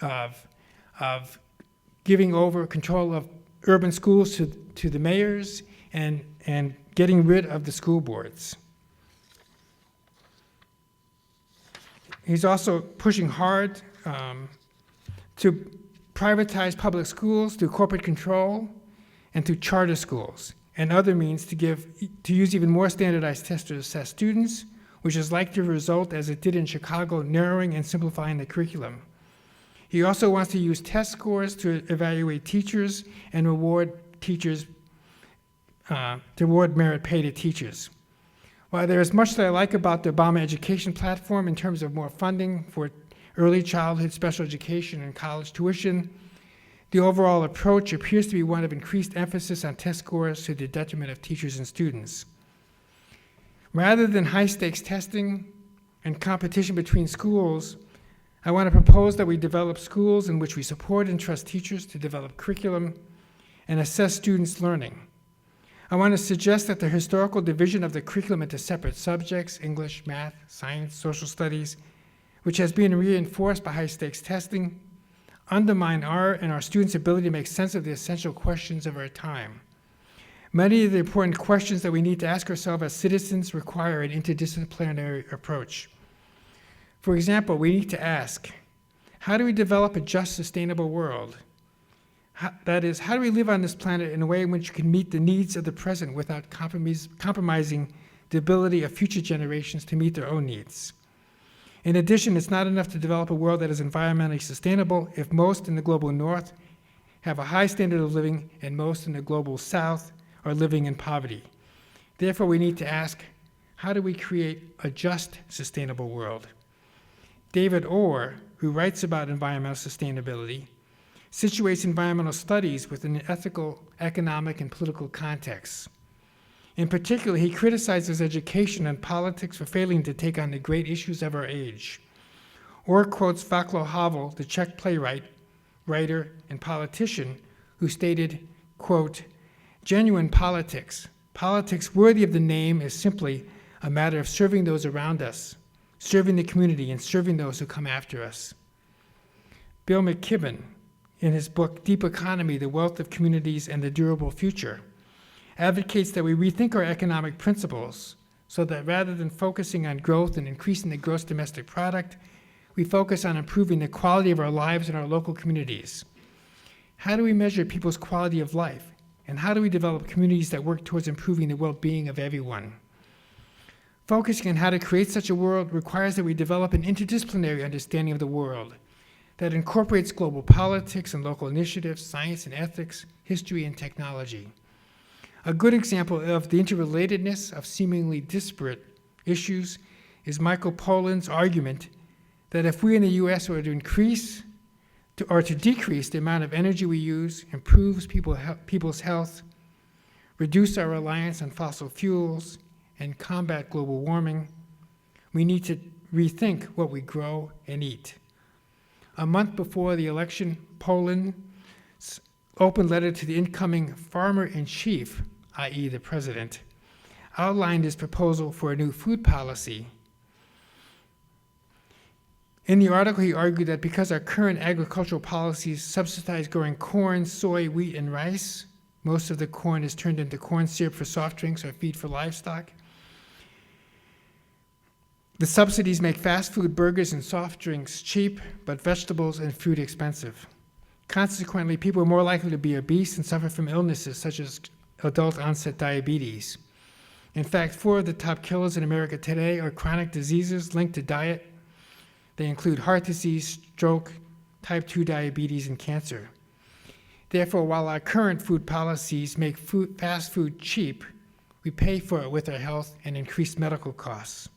of giving over control of urban schools to the mayors and getting rid of the school boards. He's also pushing hard to privatize public schools through corporate control and through charter schools and other means to use even more standardized tests to assess students, which is likely to result, as it did in Chicago, narrowing and simplifying the curriculum. He also wants to use test scores to evaluate teachers and reward merit pay to teachers. While there is much that I like about the Obama education platform in terms of more funding for early childhood special education and college tuition, the overall approach appears to be one of increased emphasis on test scores to the detriment of teachers and students. Rather than high-stakes testing and competition between schools, I want to propose that we develop schools in which we support and trust teachers to develop curriculum and assess students' learning. I want to suggest that the historical division of the curriculum into separate subjects, English, math, science, social studies, which has been reinforced by high-stakes testing, undermine our and our students' ability to make sense of the essential questions of our time. Many of the important questions that we need to ask ourselves as citizens require an interdisciplinary approach. For example, we need to ask, how do we develop a just, sustainable world? That is, how do we live on this planet in a way in which we can meet the needs of the present without compromising the ability of future generations to meet their own needs? In addition, it's not enough to develop a world that is environmentally sustainable if most in the global north have a high standard of living and most in the global south are living in poverty. Therefore, we need to ask, how do we create a just, sustainable world? David Orr, who writes about environmental sustainability, situates environmental studies within an ethical, economic, and political context. In particular, he criticizes education and politics for failing to take on the great issues of our age. Orr quotes Václav Havel, the Czech playwright, writer, and politician, who stated, quote, "Genuine politics worthy of the name, is simply a matter of serving those around us, serving the community, and serving those who come after us." Bill McKibben, in his book Deep Economy, The Wealth of Communities and the Durable Future, advocates that we rethink our economic principles so that rather than focusing on growth and increasing the gross domestic product, we focus on improving the quality of our lives in our local communities. How do we measure people's quality of life? And how do we develop communities that work towards improving the well-being of everyone? Focusing on how to create such a world requires that we develop an interdisciplinary understanding of the world that incorporates global politics and local initiatives, science and ethics, history and technology. A good example of the interrelatedness of seemingly disparate issues is Michael Pollan's argument that if we in the US were to decrease the amount of energy we use, improves people's health, reduce our reliance on fossil fuels, and combat global warming, we need to rethink what we grow and eat. A month before the election, Poland's open letter to the incoming farmer-in-chief, i.e. the president, outlined his proposal for a new food policy. In the article, he argued that because our current agricultural policies subsidize growing corn, soy, wheat, and rice, most of the corn is turned into corn syrup for soft drinks or feed for livestock. The subsidies make fast food, burgers, and soft drinks cheap, but vegetables and fruit expensive. Consequently, people are more likely to be obese and suffer from illnesses such as adult-onset diabetes. In fact, 4 of the top killers in America today are chronic diseases linked to diet. They include heart disease, stroke, type 2 diabetes, and cancer. Therefore, while our current food policies make fast food cheap, we pay for it with our health and increased medical costs.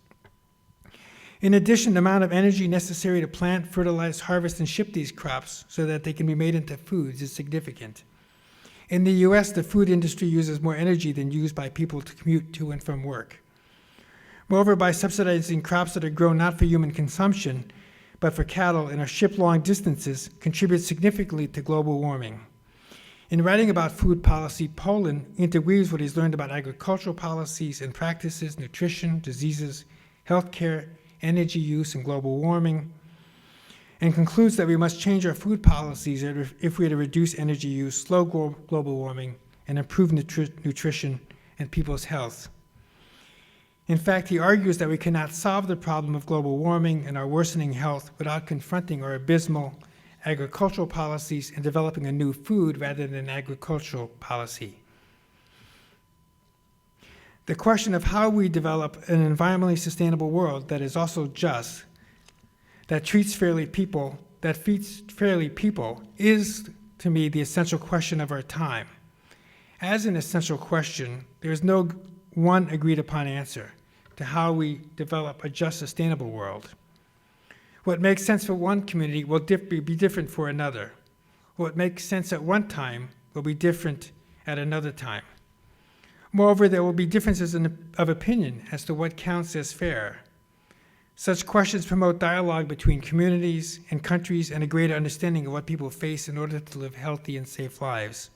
In addition, the amount of energy necessary to plant, fertilize, harvest, and ship these crops so that they can be made into foods is significant. In the US, the food industry uses more energy than used by people to commute to and from work. Moreover, by subsidizing crops that are grown not for human consumption, but for cattle and are shipped long distances, contributes significantly to global warming. In writing about food policy, Poland interweaves what he's learned about agricultural policies and practices, nutrition, diseases, healthcare, energy use, and global warming, and concludes that we must change our food policies if we are to reduce energy use, slow global warming, and improve nutrition and people's health. In fact, he argues that we cannot solve the problem of global warming and our worsening health without confronting our abysmal agricultural policies and developing a new food rather than agricultural policy. The question of how we develop an environmentally sustainable world that is also just, that feeds fairly people, is, to me, the essential question of our time. As an essential question, there is no one agreed upon answer to how we develop a just, sustainable world. What makes sense for one community will be different for another. What makes sense at one time will be different at another time. Moreover, there will be differences of opinion as to what counts as fair. Such questions promote dialogue between communities and countries and a greater understanding of what people face in order to live healthy and safe lives.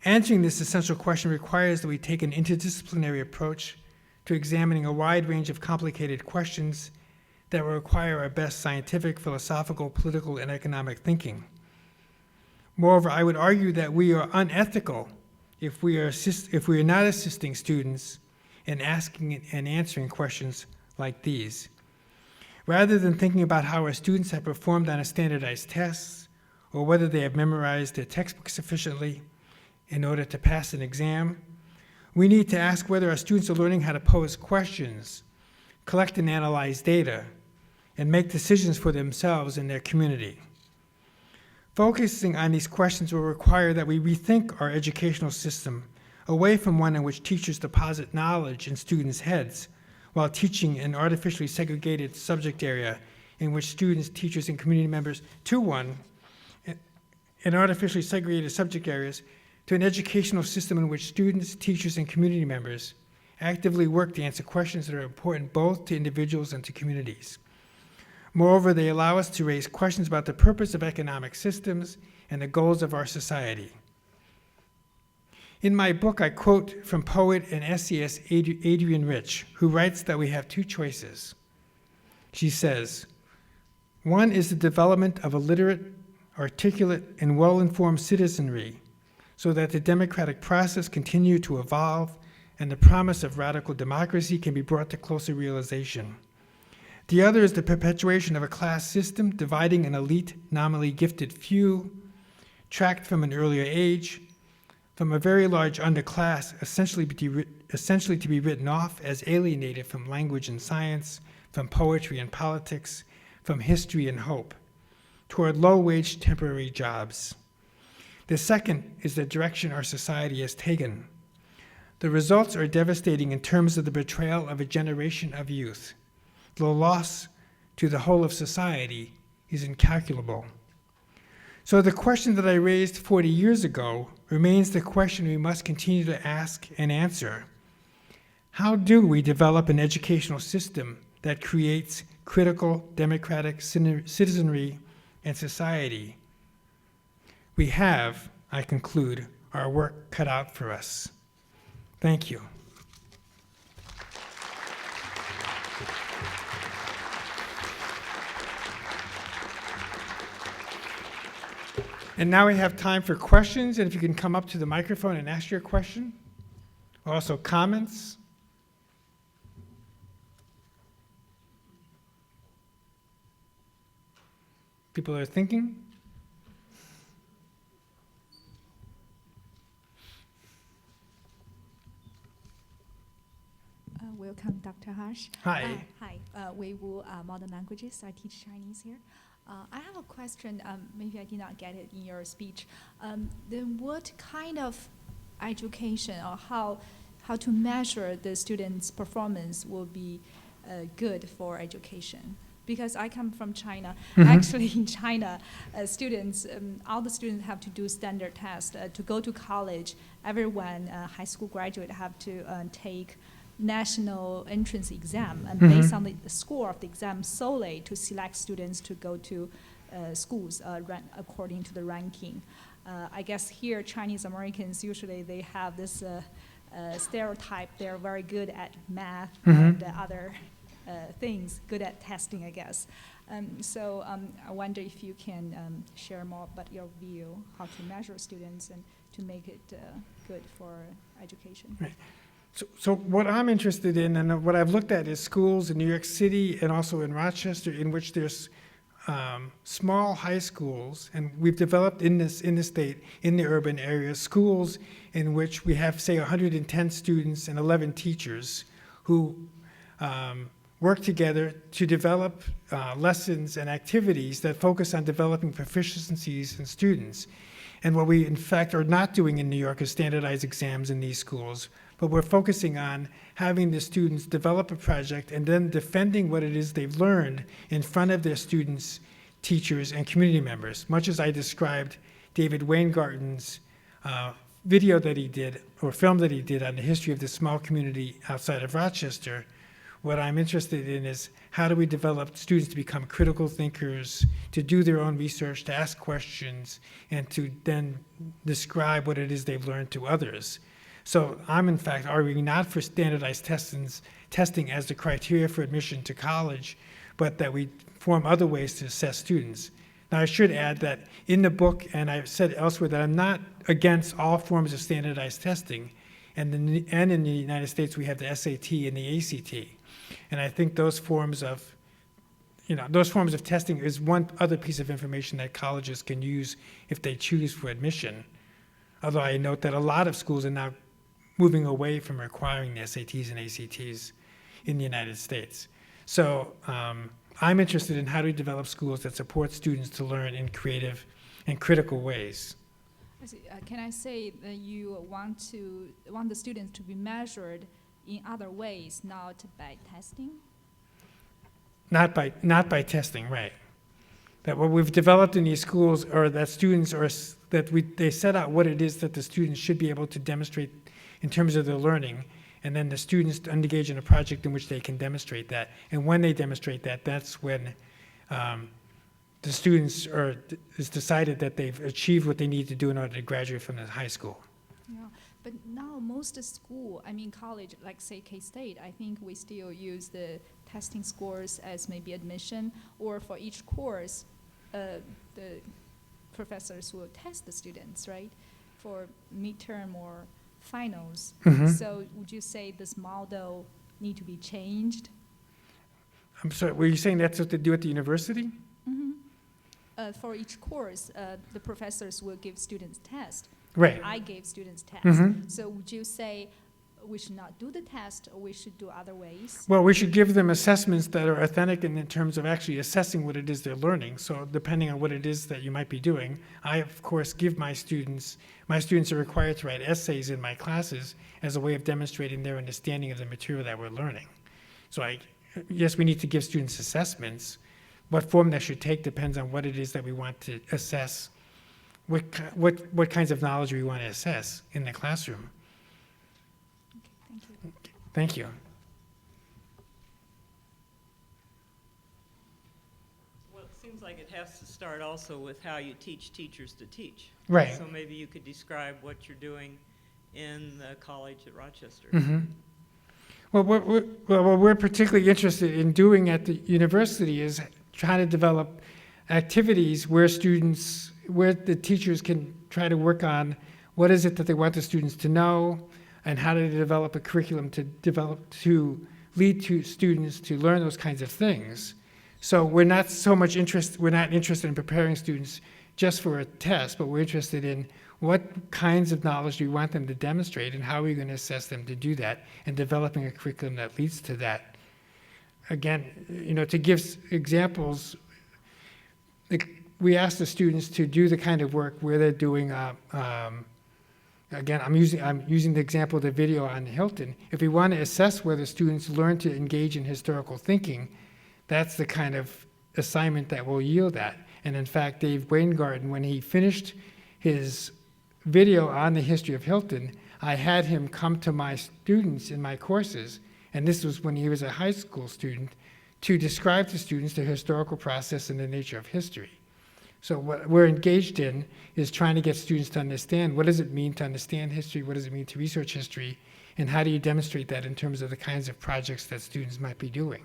Answering this essential question requires that we take an interdisciplinary approach to examining a wide range of complicated questions that will require our best scientific, philosophical, political, and economic thinking. Moreover, I would argue that we are unethical if we are not assisting students in asking and answering questions like these. Rather than thinking about how our students have performed on a standardized test or whether they have memorized their textbook sufficiently in order to pass an exam, we need to ask whether our students are learning how to pose questions, collect and analyze data, and make decisions for themselves and their community. Focusing on these questions will require that we rethink our educational system away from one in which teachers deposit knowledge in students' heads while teaching an artificially segregated subject area in which students, teachers, and community members artificially segregated subject areas to an educational system in which students, teachers, and community members actively work to answer questions that are important both to individuals and to communities. Moreover, they allow us to raise questions about the purpose of economic systems and the goals of our society. In my book, I quote from poet and essayist Adrienne Rich, who writes that we have 2 choices. She says, "One is the development of a literate, articulate, and well-informed citizenry so that the democratic process continue to evolve and the promise of radical democracy can be brought to closer realization. The other is the perpetuation of a class system dividing an elite, nominally gifted few, tracked from an earlier age, from a very large underclass, essentially to be written off as alienated from language and science, from poetry and politics, from history and hope, toward low-wage temporary jobs. The second is the direction our society has taken. The results are devastating in terms of the betrayal of a generation of youth. The loss to the whole of society is incalculable. So the question that I raised 40 years ago remains the question we must continue to ask and answer. How do we develop an educational system that creates critical democratic citizenry and society? We have, I conclude, our work cut out for us. Thank you. And now we have time for questions, and if you can come up to the microphone and ask your question. Also comments. People are thinking. Welcome, Dr. Hursh. Hi. Hi, Wei Wu, Modern Languages. I teach Chinese here. I have a question. Maybe I did not get it in your speech. Then what kind of education or how to measure the students' performance will be good for education? Because I come from China. Mm-hmm. Actually, in China, students, all the students have to do standard tests. To go to college, everyone, high school graduate, have to take national entrance exam, and based on the score of the exam solely to select students to go to schools according to the ranking. I guess here Chinese Americans usually they have this stereotype they're very good at math and other things, good at testing, I guess. So I wonder if you can share more about your view, how to measure students and to make it good for education. Right. So what I'm interested in and what I've looked at is schools in New York City and also in Rochester in which there's small high schools, and we've developed in the state, in the urban areas, schools in which we have, say, 110 students and 11 teachers who work together to develop lessons and activities that focus on developing proficiencies in students. And what we, in fact, are not doing in New York is standardized exams in these schools, but we're focusing on having the students develop a project and then defending what it is they've learned in front of their students, teachers, and community members, much as I described David Weingarten's video that he did, or film that he did on the history of this small community outside of Rochester. What I'm interested in is how do we develop students to become critical thinkers, to do their own research, to ask questions, and to then describe what it is they've learned to others. So I'm, in fact, arguing not for standardized testing as the criteria for admission to college, but that we form other ways to assess students. Now, I should add that in the book, and I've said elsewhere, that I'm not against all forms of standardized testing. And in the United States, we have the SAT and the ACT. And I think those forms of testing is one other piece of information that colleges can use if they choose for admission. Although I note that a lot of schools are now moving away from requiring the SATs and ACTs in the United States. So I'm interested in how do we develop schools that support students to learn in creative and critical ways. Can I say that you want the students to be measured in other ways, not by testing? Not by testing, right. That what we've developed in these schools are that students are, they set out what it is that the students should be able to demonstrate in terms of their learning, and then the students engage in a project in which they can demonstrate that. And when they demonstrate that, that's when the students it's decided that they've achieved what they need to do in order to graduate from the high school. Yeah, but now most school, college, like say K-State, I think we still use the testing scores as maybe admission, or for each course, the professors will test the students, right, for midterm or finals. So would you say this model need to be changed? I'm sorry, were you saying that's what they do at the university? For each course, the professors will give students tests. Right. I gave students tests. So would you say we should not do the test, or we should do other ways? Well, we should give them assessments that are authentic in terms of actually assessing what it is they're learning. So depending on what it is that you might be doing, I, of course, give my students are required to write essays in my classes as a way of demonstrating their understanding of the material that we're learning. So yes, we need to give students assessments. What form that should take depends on what it is that we want to assess what kinds of knowledge we want to assess in the classroom. Thank you. Thank you. Well, it seems like it has to start also with how you teach teachers to teach. Right. So maybe you could describe what you're doing in the college at Rochester. Mm-hmm. Well, what we're particularly interested in doing at the university is trying to develop activities where the teachers can try to work on what is it that they want the students to know, and how to develop a curriculum to lead to students to learn those kinds of things. So we're not interested in preparing students just for a test, but we're interested in what kinds of knowledge do we want them to demonstrate, and how are we going to assess them to do that, and developing a curriculum that leads to that. Again, to give examples, we ask the students to do the kind of work where they're doing, again, I'm using the example of the video on Hilton. If we want to assess whether students learn to engage in historical thinking, that's the kind of assignment that will yield that. And in fact, Dave Weingarten, when he finished his video on the history of Hilton, I had him come to my students in my courses, and this was when he was a high school student, to describe to students the historical process and the nature of history. So what we're engaged in is trying to get students to understand, what does it mean to understand history, what does it mean to research history, and how do you demonstrate that in terms of the kinds of projects that students might be doing.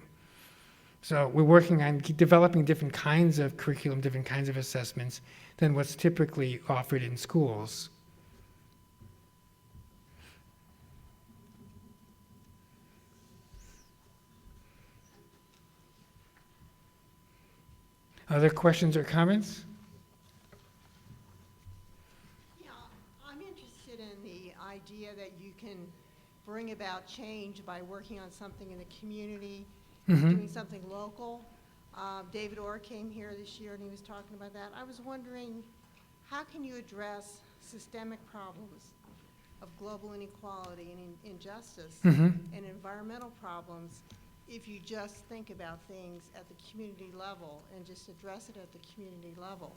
So we're working on developing different kinds of curriculum, different kinds of assessments than what's typically offered in schools. Other questions or comments? Yeah, I'm interested in the idea that you can bring about change by working on something in the community, doing something local. David Orr came here this year and he was talking about that. I was wondering, how can you address systemic problems of global inequality and injustice and environmental problems if you just think about things at the community level and just address it at the community level?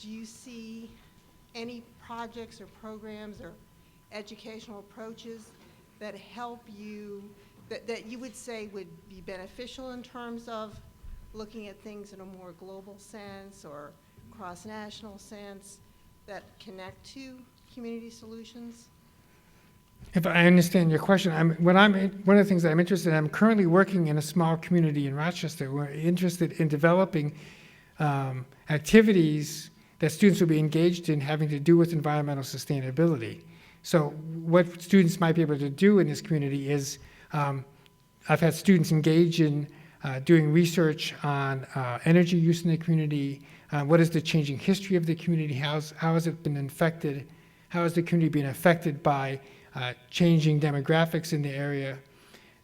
Do you see any projects or programs or educational approaches that help you, that you would say would be beneficial in terms of looking at things in a more global sense or cross-national sense that connect to community solutions? If I understand your question, one of the things that I'm interested in, I'm currently working in a small community in Rochester. We're interested in developing activities that students will be engaged in having to do with environmental sustainability. So what students might be able to do in this community is, I've had students engage in doing research on energy use in the community, what is the changing history of the community, how has it been infected, how has the community been affected by changing demographics in the area,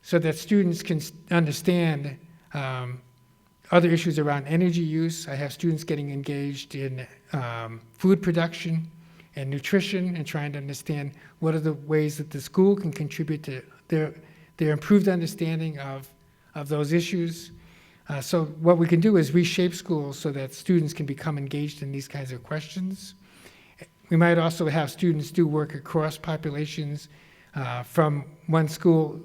so that students can understand other issues around energy use. I have students getting engaged in food production and nutrition and trying to understand what are the ways that the school can contribute to their improved understanding of those issues. So what we can do is reshape schools so that students can become engaged in these kinds of questions. We might also have students do work across populations from one school,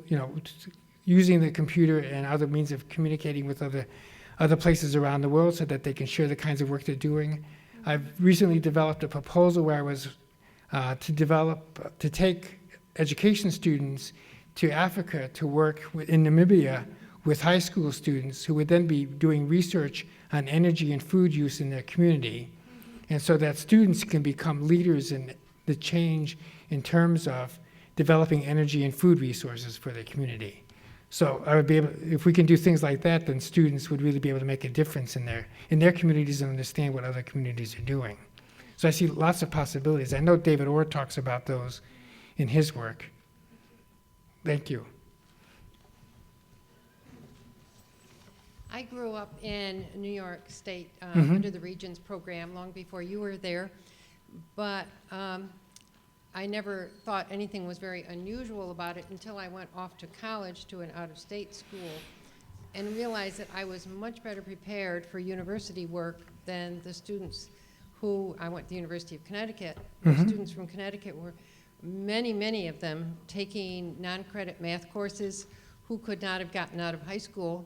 using the computer and other means of communicating with other places around the world so that they can share the kinds of work they're doing. I've recently developed a proposal where I was to take education students to Africa to work in Namibia with high school students who would then be doing research on energy and food use in their community. And so that students can become leaders in the change in terms of developing energy and food resources for their community. So I would be able, if we can do things like that, then students would really be able to make a difference in their communities and understand what other communities are doing. So I see lots of possibilities. I know David Orr talks about those in his work. Thank you. I grew up in New York State under the Regions program long before you were there, but I never thought anything was very unusual about it until I went off to college to an out-of-state school and realized that I was much better prepared for university work than the students I went to the University of Connecticut, where Mhm. students from Connecticut were, many of them, taking non-credit math courses who could not have gotten out of high school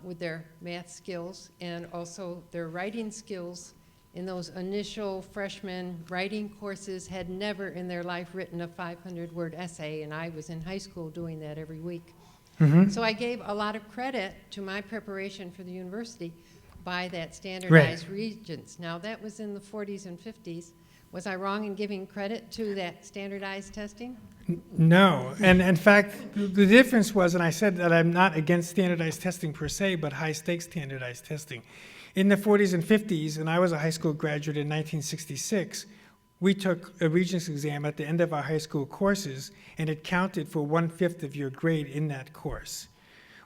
with their math skills and also their writing skills. In those initial freshman writing courses, had never in their life written a 500-word essay, and I was in high school doing that every week. Mhm. So I gave a lot of credit to my preparation for the university by that standardized regents. Now, that was in the 40s and 50s. Was I wrong in giving credit to that standardized testing? No, and in fact, the difference was, and I said that I'm not against standardized testing per se, but high-stakes standardized testing. In the 40s and 50s, and I was a high school graduate in 1966, we took a Regents exam at the end of our high school courses, and it counted for 1/5 of your grade in that course.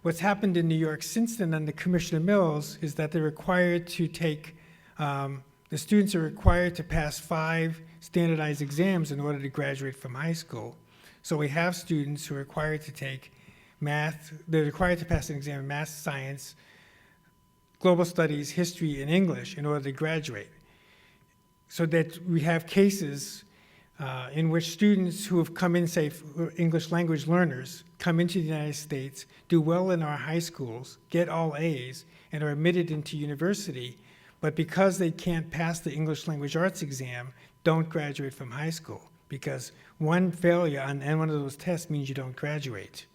What's happened in New York since then under Commissioner Mills is that they're required to take, the students are required to pass 5 standardized exams in order to graduate from high school. So we have students who are required to take math, they're required to pass an exam in math, science, global studies, history, and English in order to graduate. So that we have cases in which students who have come in, say, English language learners, come into the United States, do well in our high schools, get all A's, and are admitted into university, but because they can't pass the English language arts exam, don't graduate from high school, because one failure on any one of those tests means you don't graduate.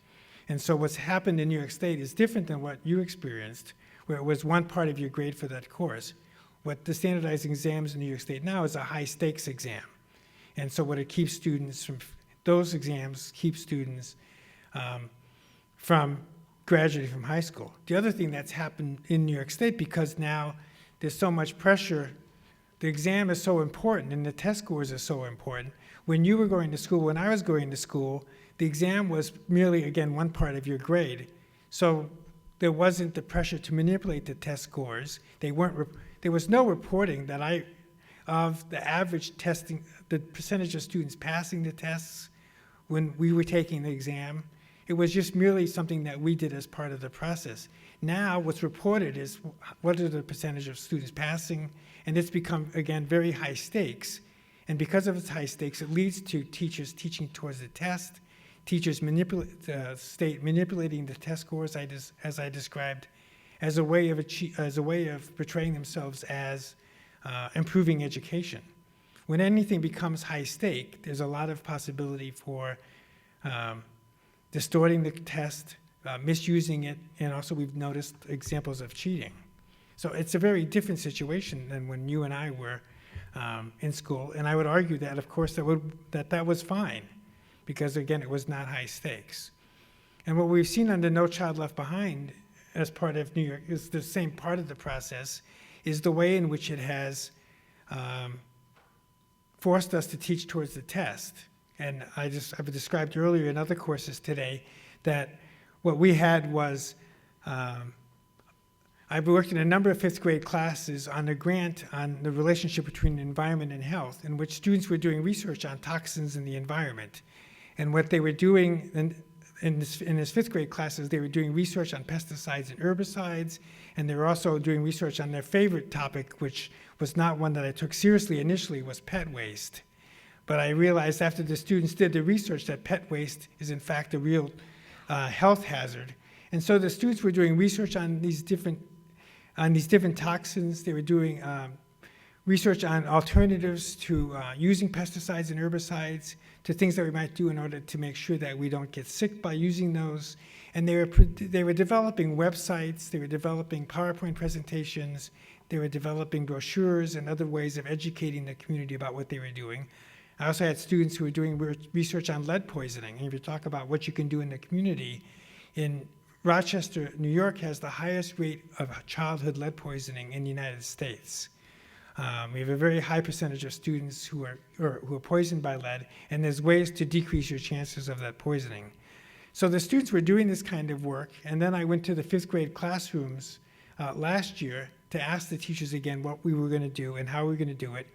And so what's happened in New York State is different than what you experienced, where it was one part of your grade for that course. What the standardized exams in New York State now is a high-stakes exam. And so what it keeps students from, those exams keep students from graduating from high school. The other thing that's happened in New York State, because now there's so much pressure, the exam is so important and the test scores are so important. When you were going to school, when I was going to school, the exam was merely, again, one part of your grade. So there wasn't the pressure to manipulate the test scores. There was no reporting of the average testing, the percentage of students passing the tests when we were taking the exam. It was just merely something that we did as part of the process. Now what's reported is what are the percentage of students passing, and it's become, again, very high stakes. And because of its high stakes, it leads to teachers teaching towards the test, teachers manipulating the test scores, as I described, as a way of portraying themselves as improving education. When anything becomes high stake, there's a lot of possibility for distorting the test, misusing it, and also we've noticed examples of cheating. So it's a very different situation than when you and I were in school, and I would argue that, of course, that was fine, because again, it was not high stakes. And what we've seen under No Child Left Behind as part of New York is the same part of the process, is the way in which it has forced us to teach towards the test. And I've described earlier in other courses today that what we had was, I've worked in a number of 5th grade classes on a grant on the relationship between environment and health, in which students were doing research on toxins in the environment. And what they were doing in this 5th grade classes, they were doing research on pesticides and herbicides, and they were also doing research on their favorite topic, which was not one that I took seriously initially, was pet waste. But I realized after the students did the research that pet waste is in fact a real health hazard. And so the students were doing research on these different toxins. They were doing research on alternatives to using pesticides and herbicides, to things that we might do in order to make sure that we don't get sick by using those. And they were developing websites, they were developing PowerPoint presentations, they were developing brochures and other ways of educating the community about what they were doing. I also had students who were doing research on lead poisoning. And if you talk about what you can do in the community, in Rochester, New York has the highest rate of childhood lead poisoning in the United States. We have a very high percentage of students who are poisoned by lead, and there's ways to decrease your chances of that poisoning. So the students were doing this kind of work, and then I went to the 5th grade classrooms last year to ask the teachers again what we were going to do and how we were going to do it.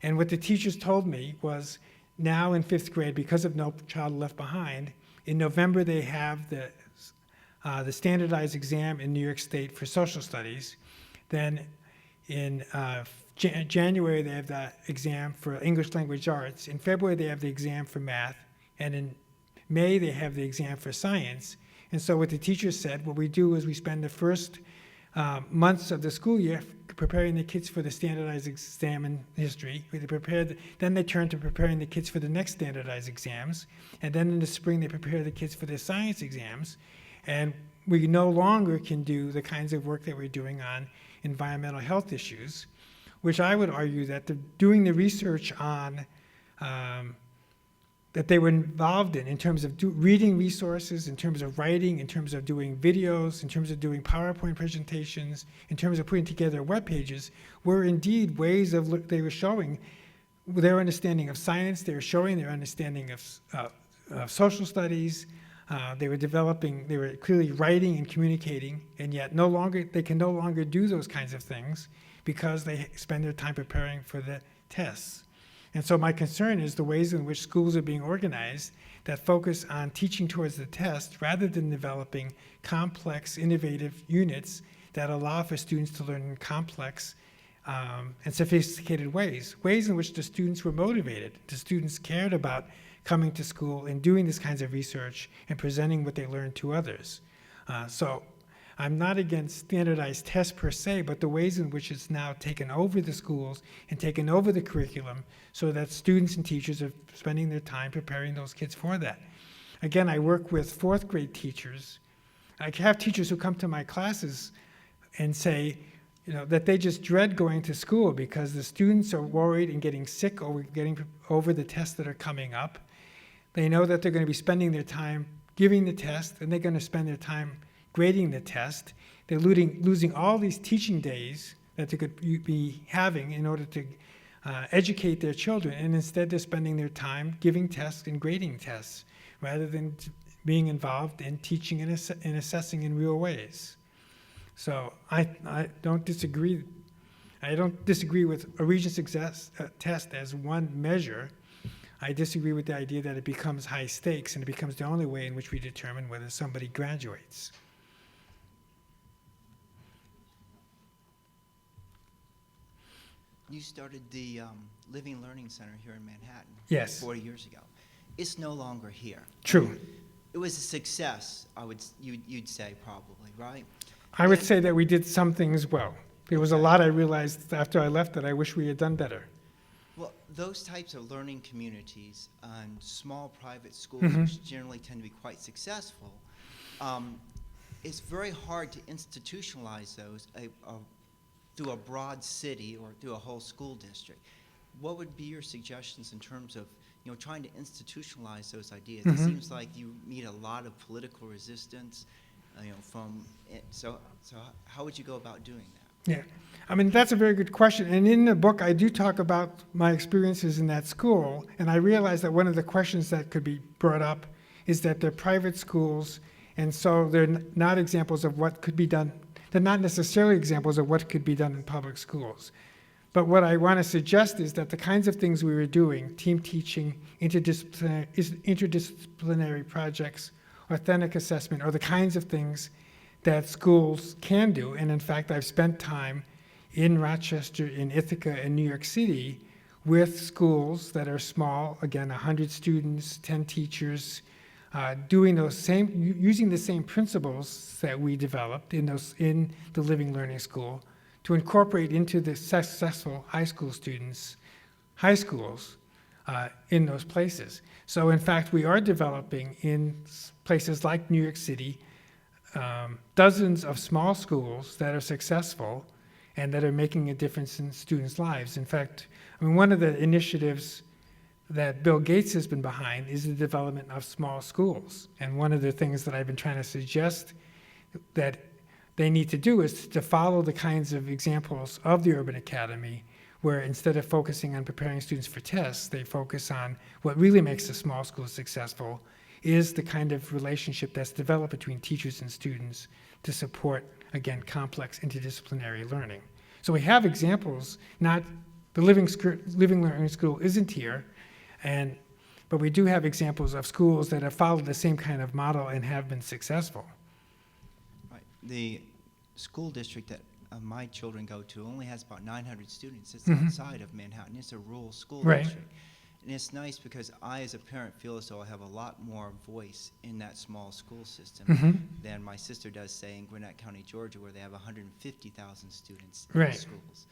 And what the teachers told me was, now in 5th grade, because of No Child Left Behind, in November they have the standardized exam in New York State for social studies. Then in January, they have the exam for English language arts. In February, they have the exam for math. And in May, they have the exam for science. And so what the teachers said, what we do is we spend the first months of the school year preparing the kids for the standardized exam in history. Then they turn to preparing the kids for the next standardized exams. And then in the spring, they prepare the kids for their science exams. And we no longer can do the kinds of work that we're doing on environmental health issues, which I would argue that doing the research on that they were involved in terms of reading resources, in terms of writing, in terms of doing videos, in terms of doing PowerPoint presentations, in terms of putting together web pages, were indeed ways of they were showing their understanding of science, they were showing their understanding of social studies, they were clearly writing and communicating, and yet they can no longer do those kinds of things because they spend their time preparing for the tests. And so my concern is the ways in which schools are being organized that focus on teaching towards the test rather than developing complex, innovative units that allow for students to learn in complex and sophisticated ways in which the students were motivated, the students cared about coming to school and doing these kinds of research and presenting what they learned to others. So I'm not against standardized tests per se, but the ways in which it's now taken over the schools and taken over the curriculum so that students and teachers are spending their time preparing those kids for that. Again, I work with fourth grade teachers. I have teachers who come to my classes and say, that they just dread going to school because the students are worried and getting sick or getting over the tests that are coming up. They know that they're going to be spending their time giving the test, and they're going to spend their time grading the test. They're losing all these teaching days that they could be having in order to educate their children, and instead they're spending their time giving tests and grading tests rather than being involved in teaching and assessing in real ways. So I don't disagree. I don't disagree with a Regents test as one measure. I disagree with the idea that it becomes high stakes and it becomes the only way in which we determine whether somebody graduates. You started the Living Learning Center here in Manhattan. Yes. 40 years ago. It's no longer here. True. It was a success, you'd say probably, right? I would say that we did some things well. There was a lot I realized after I left that I wish we had done better. Well, those types of learning communities and small private schools, Mm-hmm. which generally tend to be quite successful, it's very hard to institutionalize those through a broad city or through a whole school district. What would be your suggestions in terms of trying to institutionalize those ideas? Mm-hmm. It seems like you meet a lot of political resistance, so how would you go about doing that? Yeah, I mean, that's a very good question. And in the book, I do talk about my experiences in that school. And I realized that one of the questions that could be brought up is that they're private schools. And so they're not examples of what could be done. They're not necessarily examples of what could be done in public schools. But what I want to suggest is that the kinds of things we were doing, team teaching, interdisciplinary projects, authentic assessment, are the kinds of things that schools can do. And in fact, I've spent time in Rochester, in Ithaca, and New York City with schools that are small, again, 100 students, 10 teachers, using the same principles that we developed in the Living Learning School to incorporate into the successful high school students, high schools in those places. So in fact, we are developing in places like New York City dozens of small schools that are successful and that are making a difference in students' lives. In fact, one of the initiatives that Bill Gates has been behind is the development of small schools. And one of the things that I've been trying to suggest that they need to do is to follow the kinds of examples of the Urban Academy, where instead of focusing on preparing students for tests, they focus on what really makes the small schools successful is the kind of relationship that's developed between teachers and students to support, again, complex interdisciplinary learning. So we have examples, the Living Learning School isn't here, but we do have examples of schools that have followed the same kind of model and have been successful. Right. The school district that my children go to only has about 900 students. It's Mhm. outside of Manhattan. It's a rural school Right. district. And it's nice because I, as a parent, feel as though I have a lot more voice in that small school system Mhm. than my sister does, say, in Gwinnett County, Georgia, where they have 150,000 students in Right. the schools.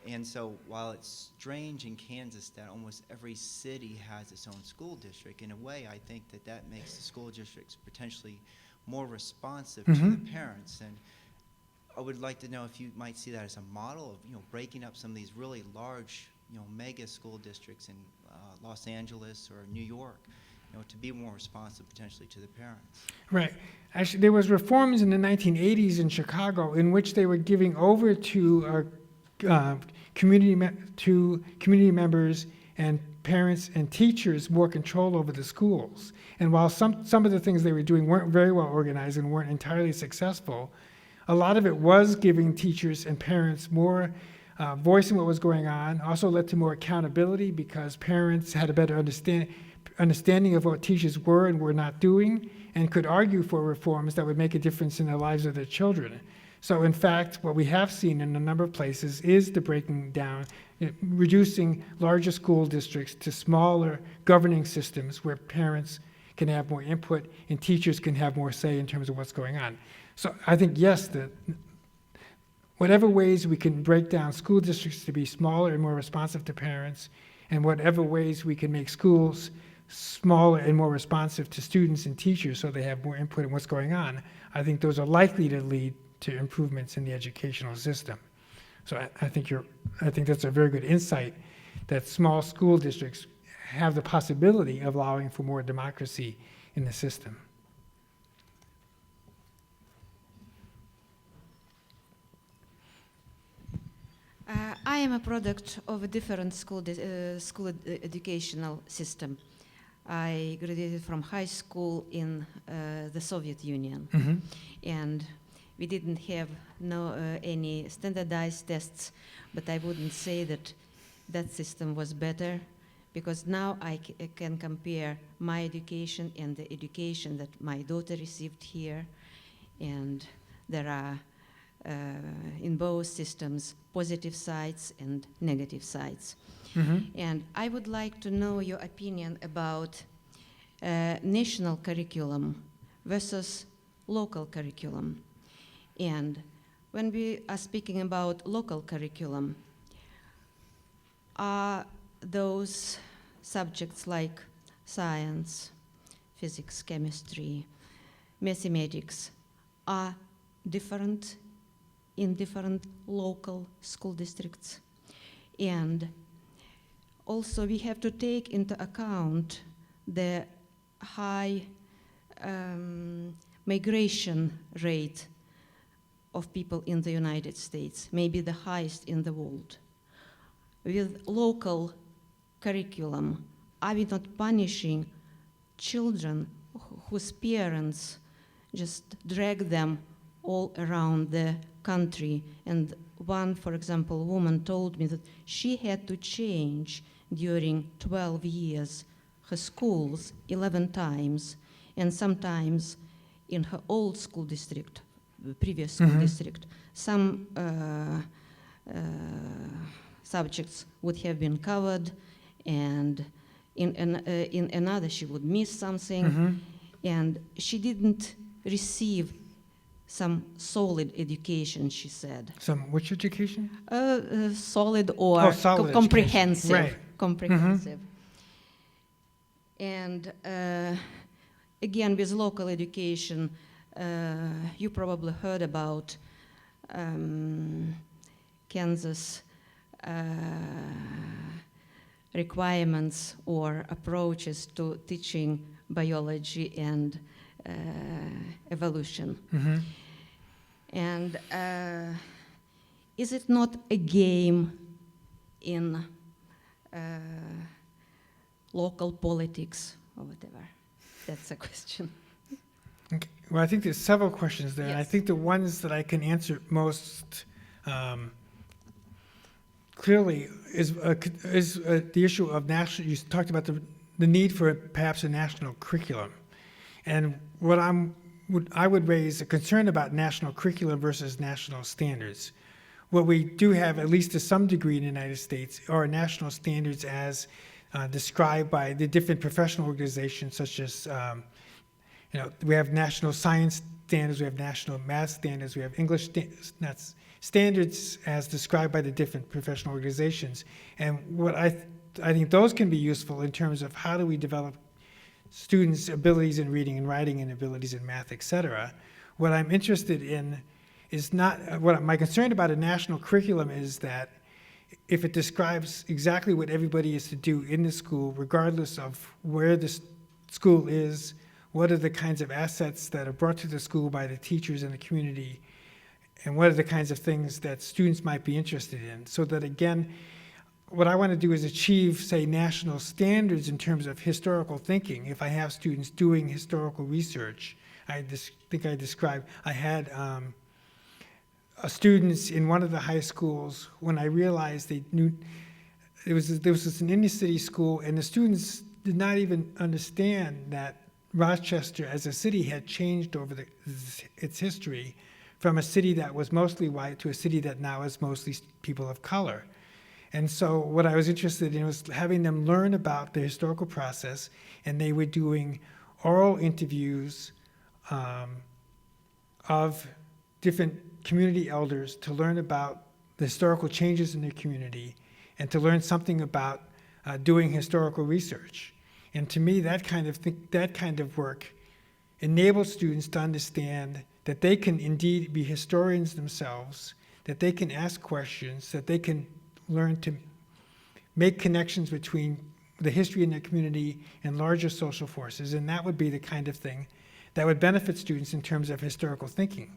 And so while it's strange in Kansas that almost every city has its own school district, in a way, I think that that makes the school districts potentially more responsive to the Mhm. parents. And I would like to know if you might see that as a model of, breaking up some of these really large, mega school districts in Los Angeles or New York, to be more responsive potentially to the parents. Right. Actually, there was reforms in the 1980s in Chicago in which they were giving over to community members and parents and teachers more control over the schools. And while some of the things they were doing weren't very well organized and weren't entirely successful, a lot of it was giving teachers and parents more voice in what was going on. Also led to more accountability because parents had a better understanding of what teachers were and were not doing, and could argue for reforms that would make a difference in the lives of their children. So in fact, what we have seen in a number of places is the breaking down, reducing larger school districts to smaller governing systems where parents can have more input and teachers can have more say in terms of what's going on. So I think, yes, whatever ways we can break down school districts to be smaller and more responsive to parents, and whatever ways we can make schools smaller and more responsive to students and teachers so they have more input in what's going on, I think those are likely to lead to improvements in the educational system. So I think that's a very good insight, that small school districts have the possibility of allowing for more democracy in the system. I am a product of a different educational system. I graduated from high school in the Soviet Union, Mm-hmm. and we didn't have any standardized tests, but I wouldn't say that system was better, because now I can compare my education and the education that my daughter received here, and there are in both systems positive sides and negative sides. Mm-hmm. And I would like to know your opinion about national curriculum versus local curriculum. And when we are speaking about local curriculum, are those subjects like science, physics, chemistry, mathematics, are different in different local school districts? And also we have to take into account the high migration rate of people in the United States, maybe the highest in the world. With local curriculum, are we not punishing children whose parents just drag them all around the country? And one, for example, woman told me that she had to change during 12 years her schools 11 times, and sometimes in her old school district, the previous school Mhm. district, some subjects would have been covered, and in another she would miss something, Mm-hmm. and she didn't receive some solid education, she said. Which education? Solid or Solid comprehensive. education. Right. Comprehensive. And again, with local education, you probably heard about Kansas requirements or approaches to teaching biology and evolution. Mm-hmm. And is it not a game in local politics or whatever? That's a question. Okay. Well, I think there's several questions there, and I Yes. think the ones that I can answer most clearly is the issue of national. You talked about the need for perhaps a national curriculum, and I would raise a concern about national curriculum versus national standards. what we do have, at least to some degree in the United States, are national standards as described by the different professional organizations, such as, we have national science standards, we have national math standards, we have English standards as described by the different professional organizations. And what I think those can be useful in terms of how do we develop students' abilities in reading and writing and abilities in math, et cetera. What I'm interested in is not, my concern about a national curriculum is that if it describes exactly what everybody is to do in the school, regardless of where the school is, what are the kinds of assets that are brought to the school by the teachers and the community, and what are the kinds of things that students might be interested in. So that, again, what I want to do is achieve, say, national standards in terms of historical thinking. If I have students doing historical research, I think I described, I had students in one of the high schools, when I realized they knew, there was an inner city school, and the students did not even understand that Rochester as a city had changed over its history from a city that was mostly white to a city that now is mostly people of color. And so what I was interested in was having them learn about the historical process, and they were doing oral interviews of different community elders to learn about the historical changes in their community and to learn something about doing historical research. And to me, that kind of work enables students to understand that they can indeed be historians themselves, that they can ask questions, that they can learn to make connections between the history in their community and larger social forces. And that would be the kind of thing that would benefit students in terms of historical thinking.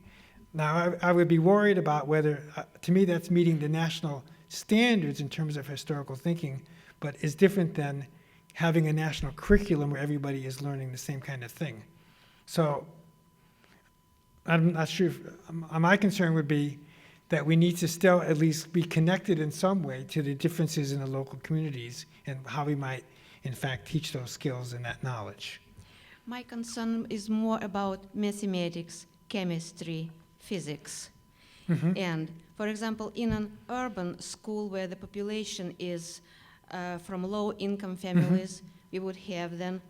Now, I would be worried about whether, to me, that's meeting the national standards in terms of historical thinking, but is different than having a national curriculum where everybody is learning the same kind of thing. So I'm not sure if, my concern would be that we need to still at least be connected in some way to the differences in the local communities and how we might, in fact, teach those skills and that knowledge. My concern is more about mathematics, chemistry, physics. Mm-hmm. And, for example, in an urban school where the population is from low-income families, we would have then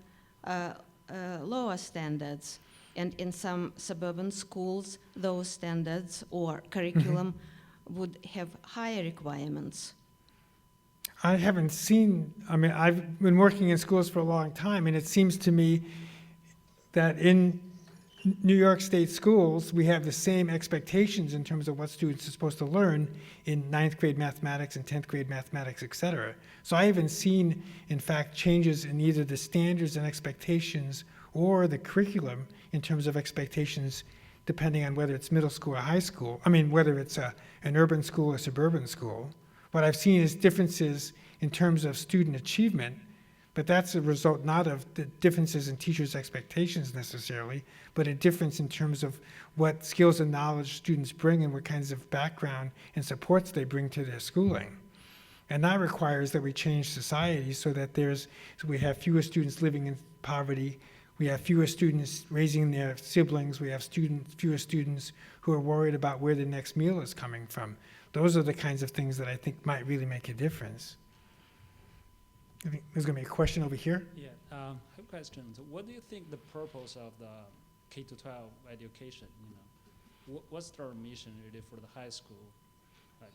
lower standards. And in some suburban schools, those standards or curriculum would have higher requirements. I haven't seen, I've been working in schools for a long time, and it seems to me that in New York State schools, we have the same expectations in terms of what students are supposed to learn in 9th grade mathematics and 10th grade mathematics, et cetera. So I haven't seen, in fact, changes in either the standards and expectations or the curriculum in terms of expectations, depending on whether it's middle school or high school. Whether it's an urban school or suburban school. What I've seen is differences in terms of student achievement, but that's a result not of the differences in teachers' expectations necessarily, but a difference in terms of what skills and knowledge students bring and what kinds of background and supports they bring to their schooling. And that requires that we change society so that we have fewer students living in poverty, we have fewer students raising their siblings, we have fewer students who are worried about where the next meal is coming from. Those are the kinds of things that I think might really make a difference. I think there's going to be a question over here. Yeah, I have questions. What do you think the purpose of the K-12 education? What's their mission really for the high school? Like,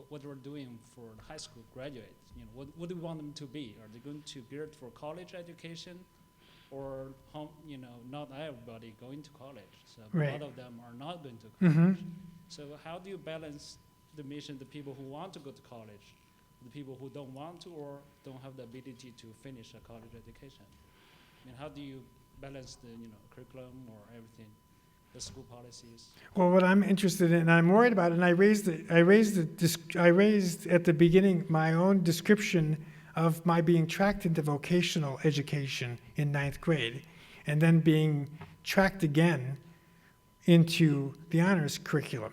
what we're doing for the high school graduates? What do we want them to be? Are they going to be geared for college education, or not everybody going to college? So Right. a lot of them are not going to college. Mm-hmm. So how do you balance the mission, the people who want to go to college, the people who don't want to or don't have the ability to finish a college education? How do you balance the curriculum or everything, the school policies? Well, what I'm interested in, and I'm worried about, and I raised at the beginning my own description of my being tracked into vocational education in 9th grade, and then being tracked again into the honors curriculum.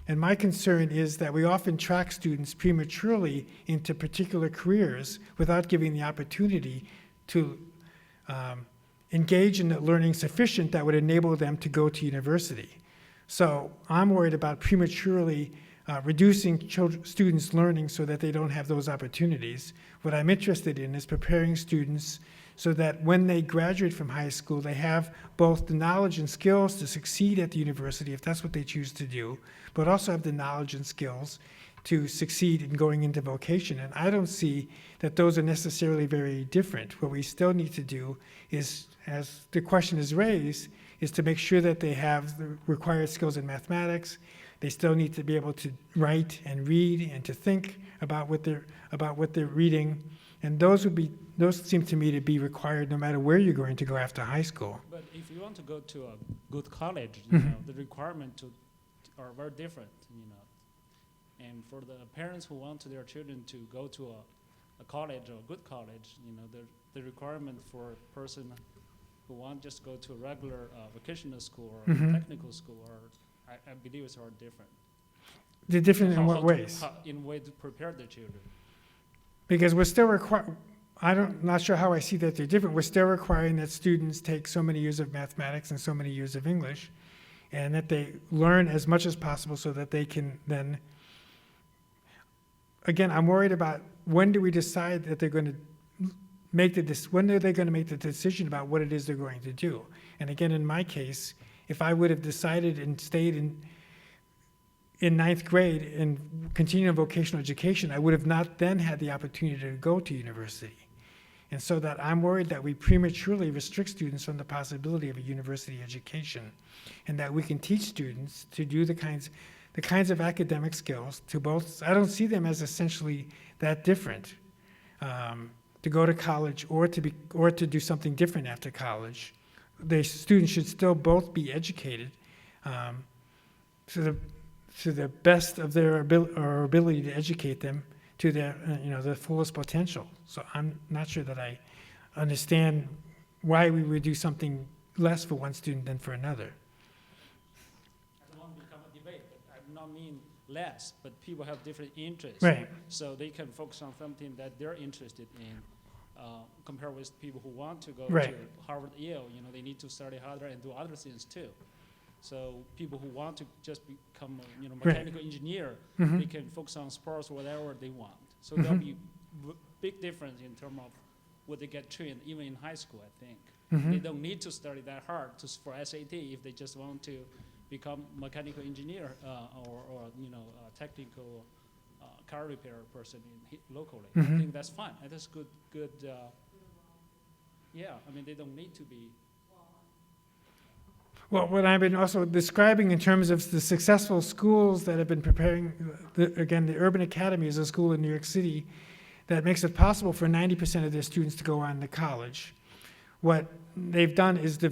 And my concern is that we often track students prematurely into particular careers without giving the opportunity to engage in the learning sufficient that would enable them to go to university. So I'm worried about prematurely reducing students' learning so that they don't have those opportunities. What I'm interested in is preparing students so that when they graduate from high school, they have both the knowledge and skills to succeed at the university, if that's what they choose to do, but also have the knowledge and skills to succeed in going into vocation. And I don't see that those are necessarily very different. What we still need to do is, as the question is raised, is to make sure that they have the required skills in mathematics. They still need to be able to write and read and to think about what they're reading. And those seem to me to be required no matter where you're going to go after high school. But if you want to go to a good college, the requirements are very different, And for the parents who want their children to go to a college or a good college, the requirement for a person who want just go to a regular vocational school or technical school, I believe it's all different. They're different in what ways? In way to prepare the children. Because we're still not sure how I see that they're different. We're still requiring that students take so many years of mathematics and so many years of English, and that they learn as much as possible so that they can then, again, I'm worried about when do we decide that they're going to when are they going to make the decision about what it is they're going to do? And again, in my case, if I would have decided and stayed in ninth grade and continued vocational education, I would have not then had the opportunity to go to university. And so that I'm worried that we prematurely restrict students from the possibility of a university education, and that we can teach students to do the kinds of academic skills to both. I don't see them as essentially that different. To go to college or to do something different after college, the students should still both be educated to the best of their ability to educate them to their the fullest potential. So I'm not sure that I understand why we would do something less for one student than for another. I don't want to become a debate, but I do not mean less, but people have different interests. Right. So they can focus on something that they're interested in, compared with people who want to go Right. to Harvard, Yale. They need to study harder and do other things too. So people who want to just become a mechanical engineer, they can focus on sports or whatever they want. So there'll be big difference in terms of what they get trained, even in high school, I think. They don't need to study that hard for SAT if they just want to become mechanical engineer or a technical car repair person locally. I think that's fine. And that's good. They don't need to be. Well, what I've been also describing in terms of the successful schools that have been preparing, the Urban Academy is a school in New York City that makes it possible for 90% of their students to go on to college. What they've done is they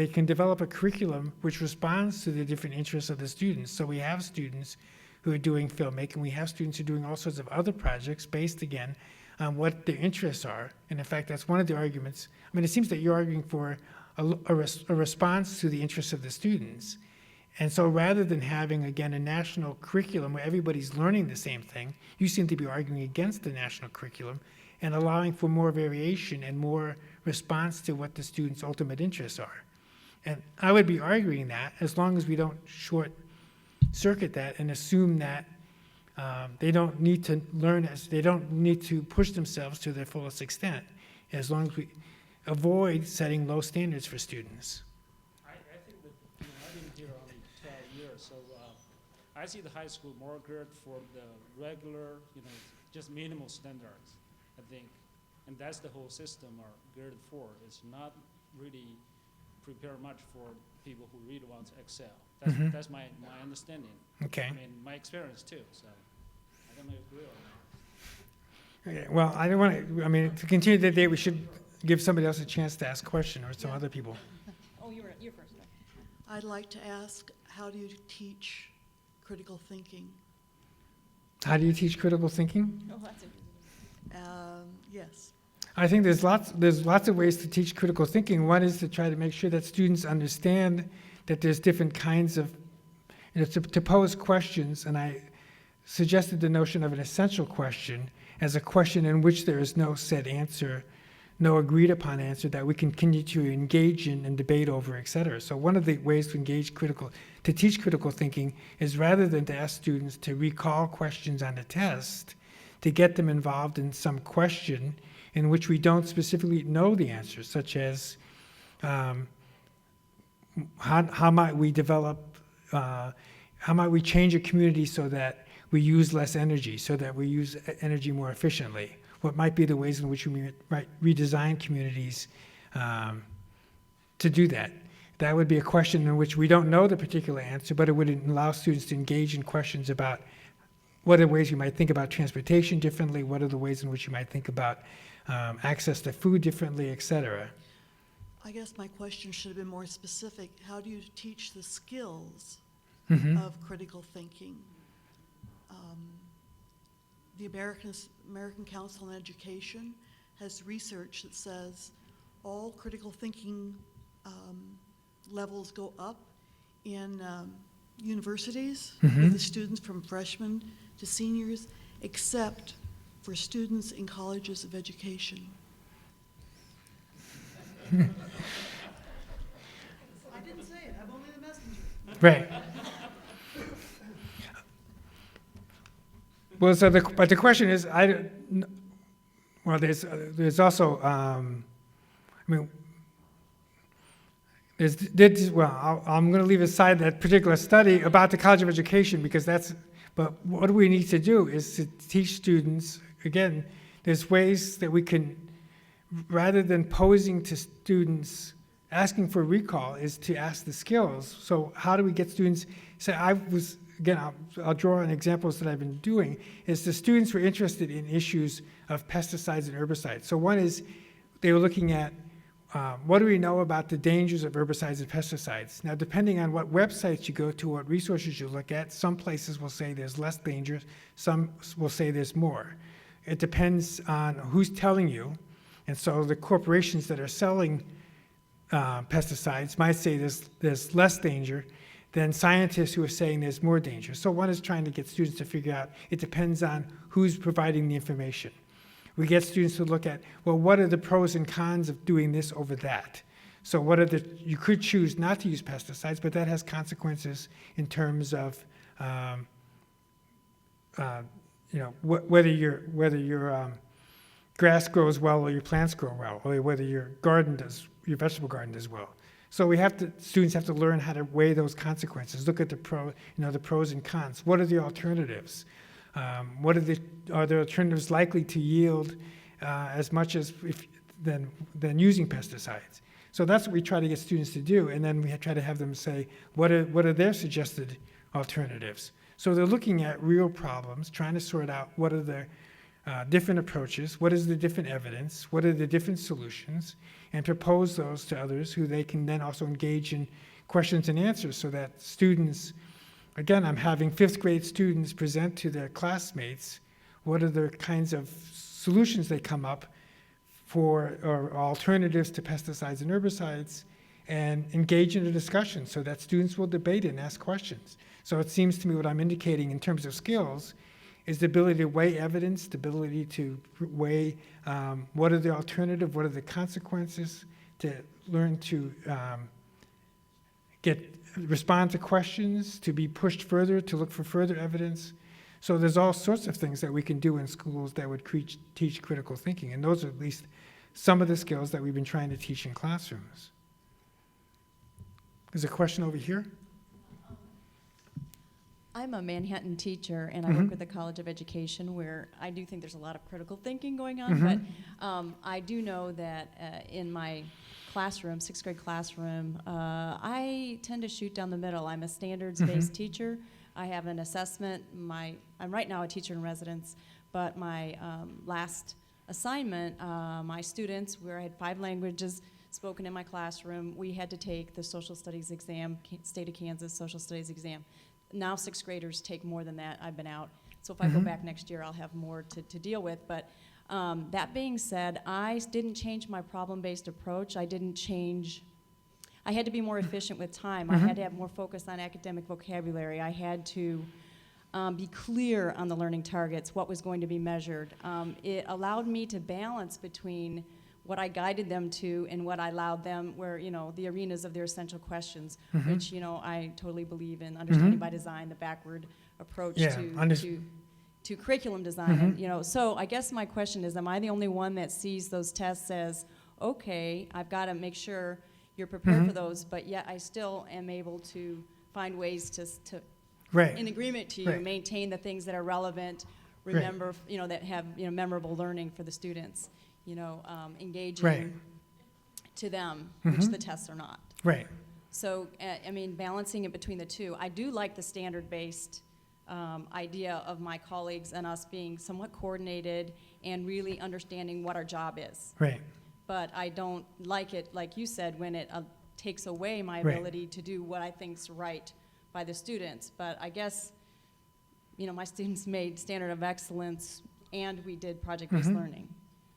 can develop a curriculum which responds to the different interests of the students. So we have students who are doing filmmaking. We have students who are doing all sorts of other projects based, again, on what their interests are. And in fact, that's one of the arguments. It seems that you're arguing for a response to the interests of the students. And so rather than having, again, a national curriculum where everybody's learning the same thing, you seem to be arguing against the national curriculum and allowing for more variation and more response to what the students' ultimate interests are. And I would be arguing that as long as we don't short circuit that and assume that they don't need to they don't need to push themselves to their fullest extent, as long as we avoid setting low standards for students. I think that I've been here only 12 years, so I see the high school more geared for the regular, just minimal standards, I think. And that's the whole system are geared for. It's not really prepare much for people who really want to excel. That's my understanding. Okay. My experience too, so I don't know if you agree or not. Okay. Well, I don't want to continue the debate, we should give somebody else a chance to ask a question, or some other people. Oh, you're first. I'd like to ask, how do you teach critical thinking? How do you teach critical thinking? Oh, that's interesting. Yes. I think there's lots of ways to teach critical thinking. One is to try to make sure that students understand that there's different kinds of, to pose questions, and I suggested the notion of an essential question as a question in which there is no set answer, no agreed upon answer that we can continue to engage in and debate over, et cetera. So one of the ways to teach critical thinking is rather than to ask students to recall questions on a test, to get them involved in some question in which we don't specifically know the answer, such as how might we develop, how might we change a community so that we use less energy, so that we use energy more efficiently? What might be the ways in which we might redesign communities to do that? That would be a question in which we don't know the particular answer, but it would allow students to engage in questions about what are the ways you might think about transportation differently, what are the ways in which you might think about access to food differently, et cetera. I guess my question should have been more specific. How do you teach the skills of critical thinking? The American Council on Education has research that says all critical thinking levels go up in universities with the students from freshmen to seniors, except for students in colleges of education. I didn't say it, I'm only the messenger. Right. Well, so but the question is, well, there's also, I mean, I'm going to leave aside that particular study about the College of Education because but what we need to do is to teach students, again, there's ways that we can, rather than posing to students, asking for recall is to ask the skills. So how do we get students, again, I'll draw on examples that I've been doing, is the students were interested in issues of pesticides and herbicides. So one is they were looking at what do we know about the dangers of herbicides and pesticides? Now, depending on what websites you go to, what resources you look at, some places will say there's less danger, some will say there's more. It depends on who's telling you. And so the corporations that are selling pesticides might say there's less danger than scientists who are saying there's more danger. So one is trying to get students to figure out, it depends on who's providing the information. We get students to look at, well, what are the pros and cons of doing this over that? So you could choose not to use pesticides, but that has consequences in terms of, whether your grass grows well or your plants grow well, or whether your vegetable garden does well. So students have to learn how to weigh those consequences, look at the pros and cons. What are the alternatives? Are the alternatives likely to yield as much as than using pesticides? So that's what we try to get students to do, and then we try to have them say, what are their suggested alternatives? So they're looking at real problems, trying to sort out what are the different approaches, what is the different evidence, what are the different solutions, and propose those to others who they can then also engage in questions and answers so that students, again, I'm having 5th grade students present to their classmates what are the kinds of solutions they come up for or alternatives to pesticides and herbicides, and engage in a discussion so that students will debate and ask questions. So it seems to me what I'm indicating in terms of skills is the ability to weigh evidence, the ability to weigh what are the alternative, what are the consequences, to learn to respond to questions, to be pushed further, to look for further evidence. So there's all sorts of things that we can do in schools that would teach critical thinking, and those are at least some of the skills that we've been trying to teach in classrooms. There's a question over here. I'm a Manhattan teacher, and I work with the College of Education, where I do think there's a lot of critical thinking going on, but I do know that in my classroom, 6th grade classroom, I tend to shoot down the middle. I'm a standards-based teacher. I have an assessment. I'm right now a teacher in residence, but my last assignment, my students, where I had 5 languages spoken in my classroom, we had to take the social studies exam, state of Kansas social studies exam. Now 6th graders take more than that. I've been out. So if I go back next year, I'll have more to deal with. But that being said, I didn't change my problem-based approach. I had to be more efficient with time. I had to have more focus on academic vocabulary. I had to be clear on the learning targets, what was going to be measured. It allowed me to balance between what I guided them to and what I allowed them, where, you know, the arenas of their essential questions, Mhm. which, you know, I totally believe in understanding by design, the backward approach Yeah, to curriculum design. And, you know, so I guess my question is, am I the only one that sees those tests as, okay, I've got to make sure you're prepared for those, but yet I still am able to find ways to Right. in agreement to you, Right. maintain the things that are relevant, remember, you know, that have, you know, memorable learning for the students, you know, engaging Right. to them, which the tests are not. Right. So, I mean, balancing it between the two. I do like the standard-based idea of my colleagues and us being somewhat coordinated and really understanding what our job is. Right. But I don't like it, like you said, when it takes away my Right. ability to do what I think's right by the students. But I guess, you know, my students made standard of excellence and we did project-based learning.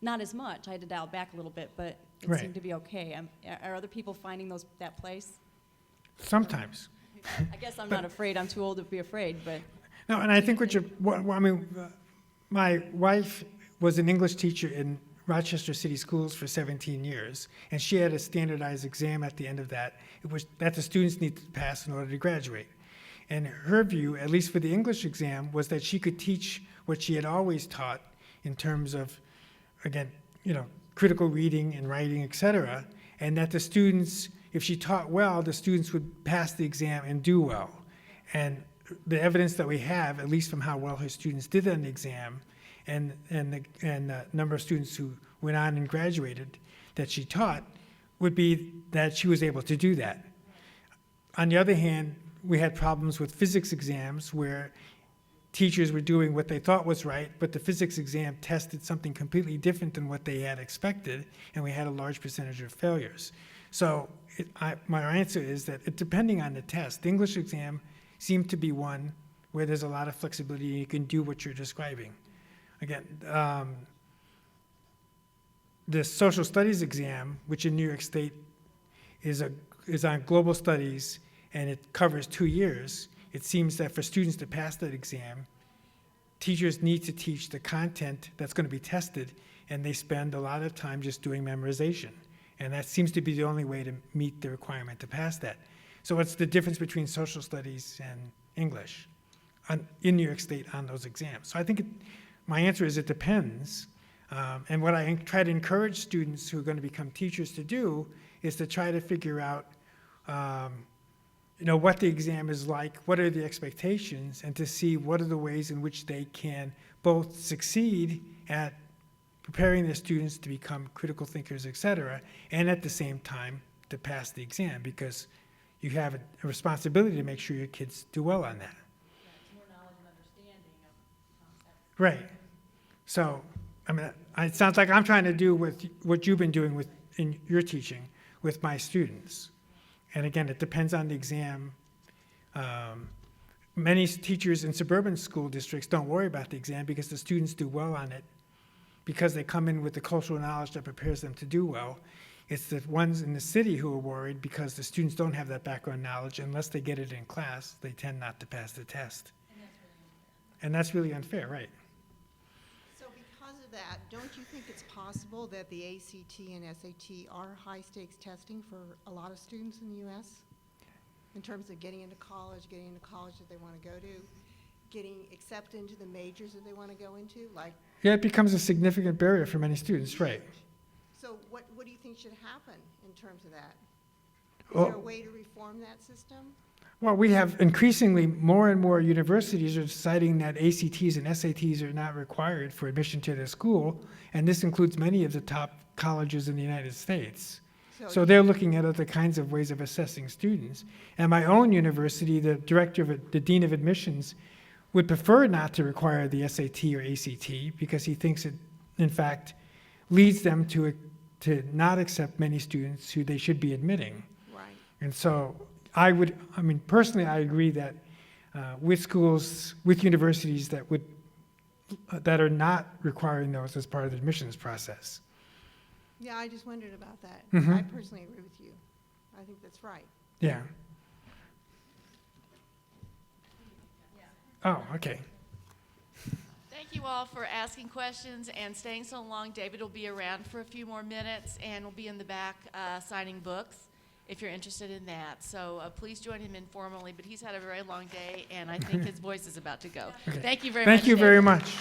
Not as much, I had to dial back a little bit, but it Right. seemed to be okay. Are other people finding that place? Sometimes. I guess I'm not afraid, I'm too old to be afraid, but. No, and I think my wife was an English teacher in Rochester City Schools for 17 years, and she had a standardized exam at the end of that, that the students need to pass in order to graduate. And her view, at least for the English exam, was that she could teach what she had always taught in terms of, again, you know, critical reading and writing, et cetera, and that the students, if she taught well, the students would pass the exam and do well. And the evidence that we have, at least from how well her students did on the exam, and the number of students who went on and graduated that she taught, would be that she was able to do that. On the other hand, we had problems with physics exams where teachers were doing what they thought was right, but the physics exam tested something completely different than what they had expected, and we had a large percentage of failures. So my answer is that depending on the test, the English exam seemed to be one where there's a lot of flexibility and you can do what you're describing. Again, the social studies exam, which in New York State is on global studies and it covers 2 years, it seems that for students to pass that exam, teachers need to teach the content that's going to be tested, and they spend a lot of time just doing memorization. And that seems to be the only way to meet the requirement to pass that. So what's the difference between social studies and English in New York State on those exams? So I think my answer is it depends. And what I try to encourage students who are going to become teachers to do is to try to figure out you know, what the exam is like, what are the expectations, and to see what are the ways in which they can both succeed at preparing their students to become critical thinkers, et cetera, and at the same time to pass the exam, because you have a responsibility to make sure your kids do well on that. More knowledge and understanding of concepts. Right. So, I mean, it sounds like I'm trying to do with what you've been doing in your teaching with my students. And again, it depends on the exam. Many teachers in suburban school districts don't worry about the exam because the students do well on it, because they come in with the cultural knowledge that prepares them to do well. It's the ones in the city who are worried because the students don't have that background knowledge. Unless they get it in class, they tend not to pass the test. And that's really unfair, right? So because of that, don't you think it's possible that the ACT and SAT are high-stakes testing for a lot of students in the U.S. in terms of getting into college that they want to go to, getting accepted into the majors that they want to go into? Yeah, it becomes a significant barrier for many students, right? So what do you think should happen in terms of that? Is Well- there a way to reform that system? Well, we have increasingly more and more universities are deciding that ACTs and SATs are not required for admission to their school, and this includes many of the top colleges in the United States. So they're looking at other kinds of ways of assessing students. And my own university, the dean of admissions, would prefer not to require the SAT or ACT because he thinks it, in fact, leads them to not accept many students who they should be admitting. Right. And so personally, I agree that with schools, with universities that are not requiring those as part of the admissions process. Yeah, I just wondered about that. Mhm. I personally agree with you. I think that's right. Yeah. Oh, okay. Thank thank you all for asking questions and staying so long. David will be around for a few more minutes and will be in the back signing books if you're interested in that. So please join him informally, but he's had a very long day, and I think his voice is about to go. Okay. Thank you very much. Thank you very David. much.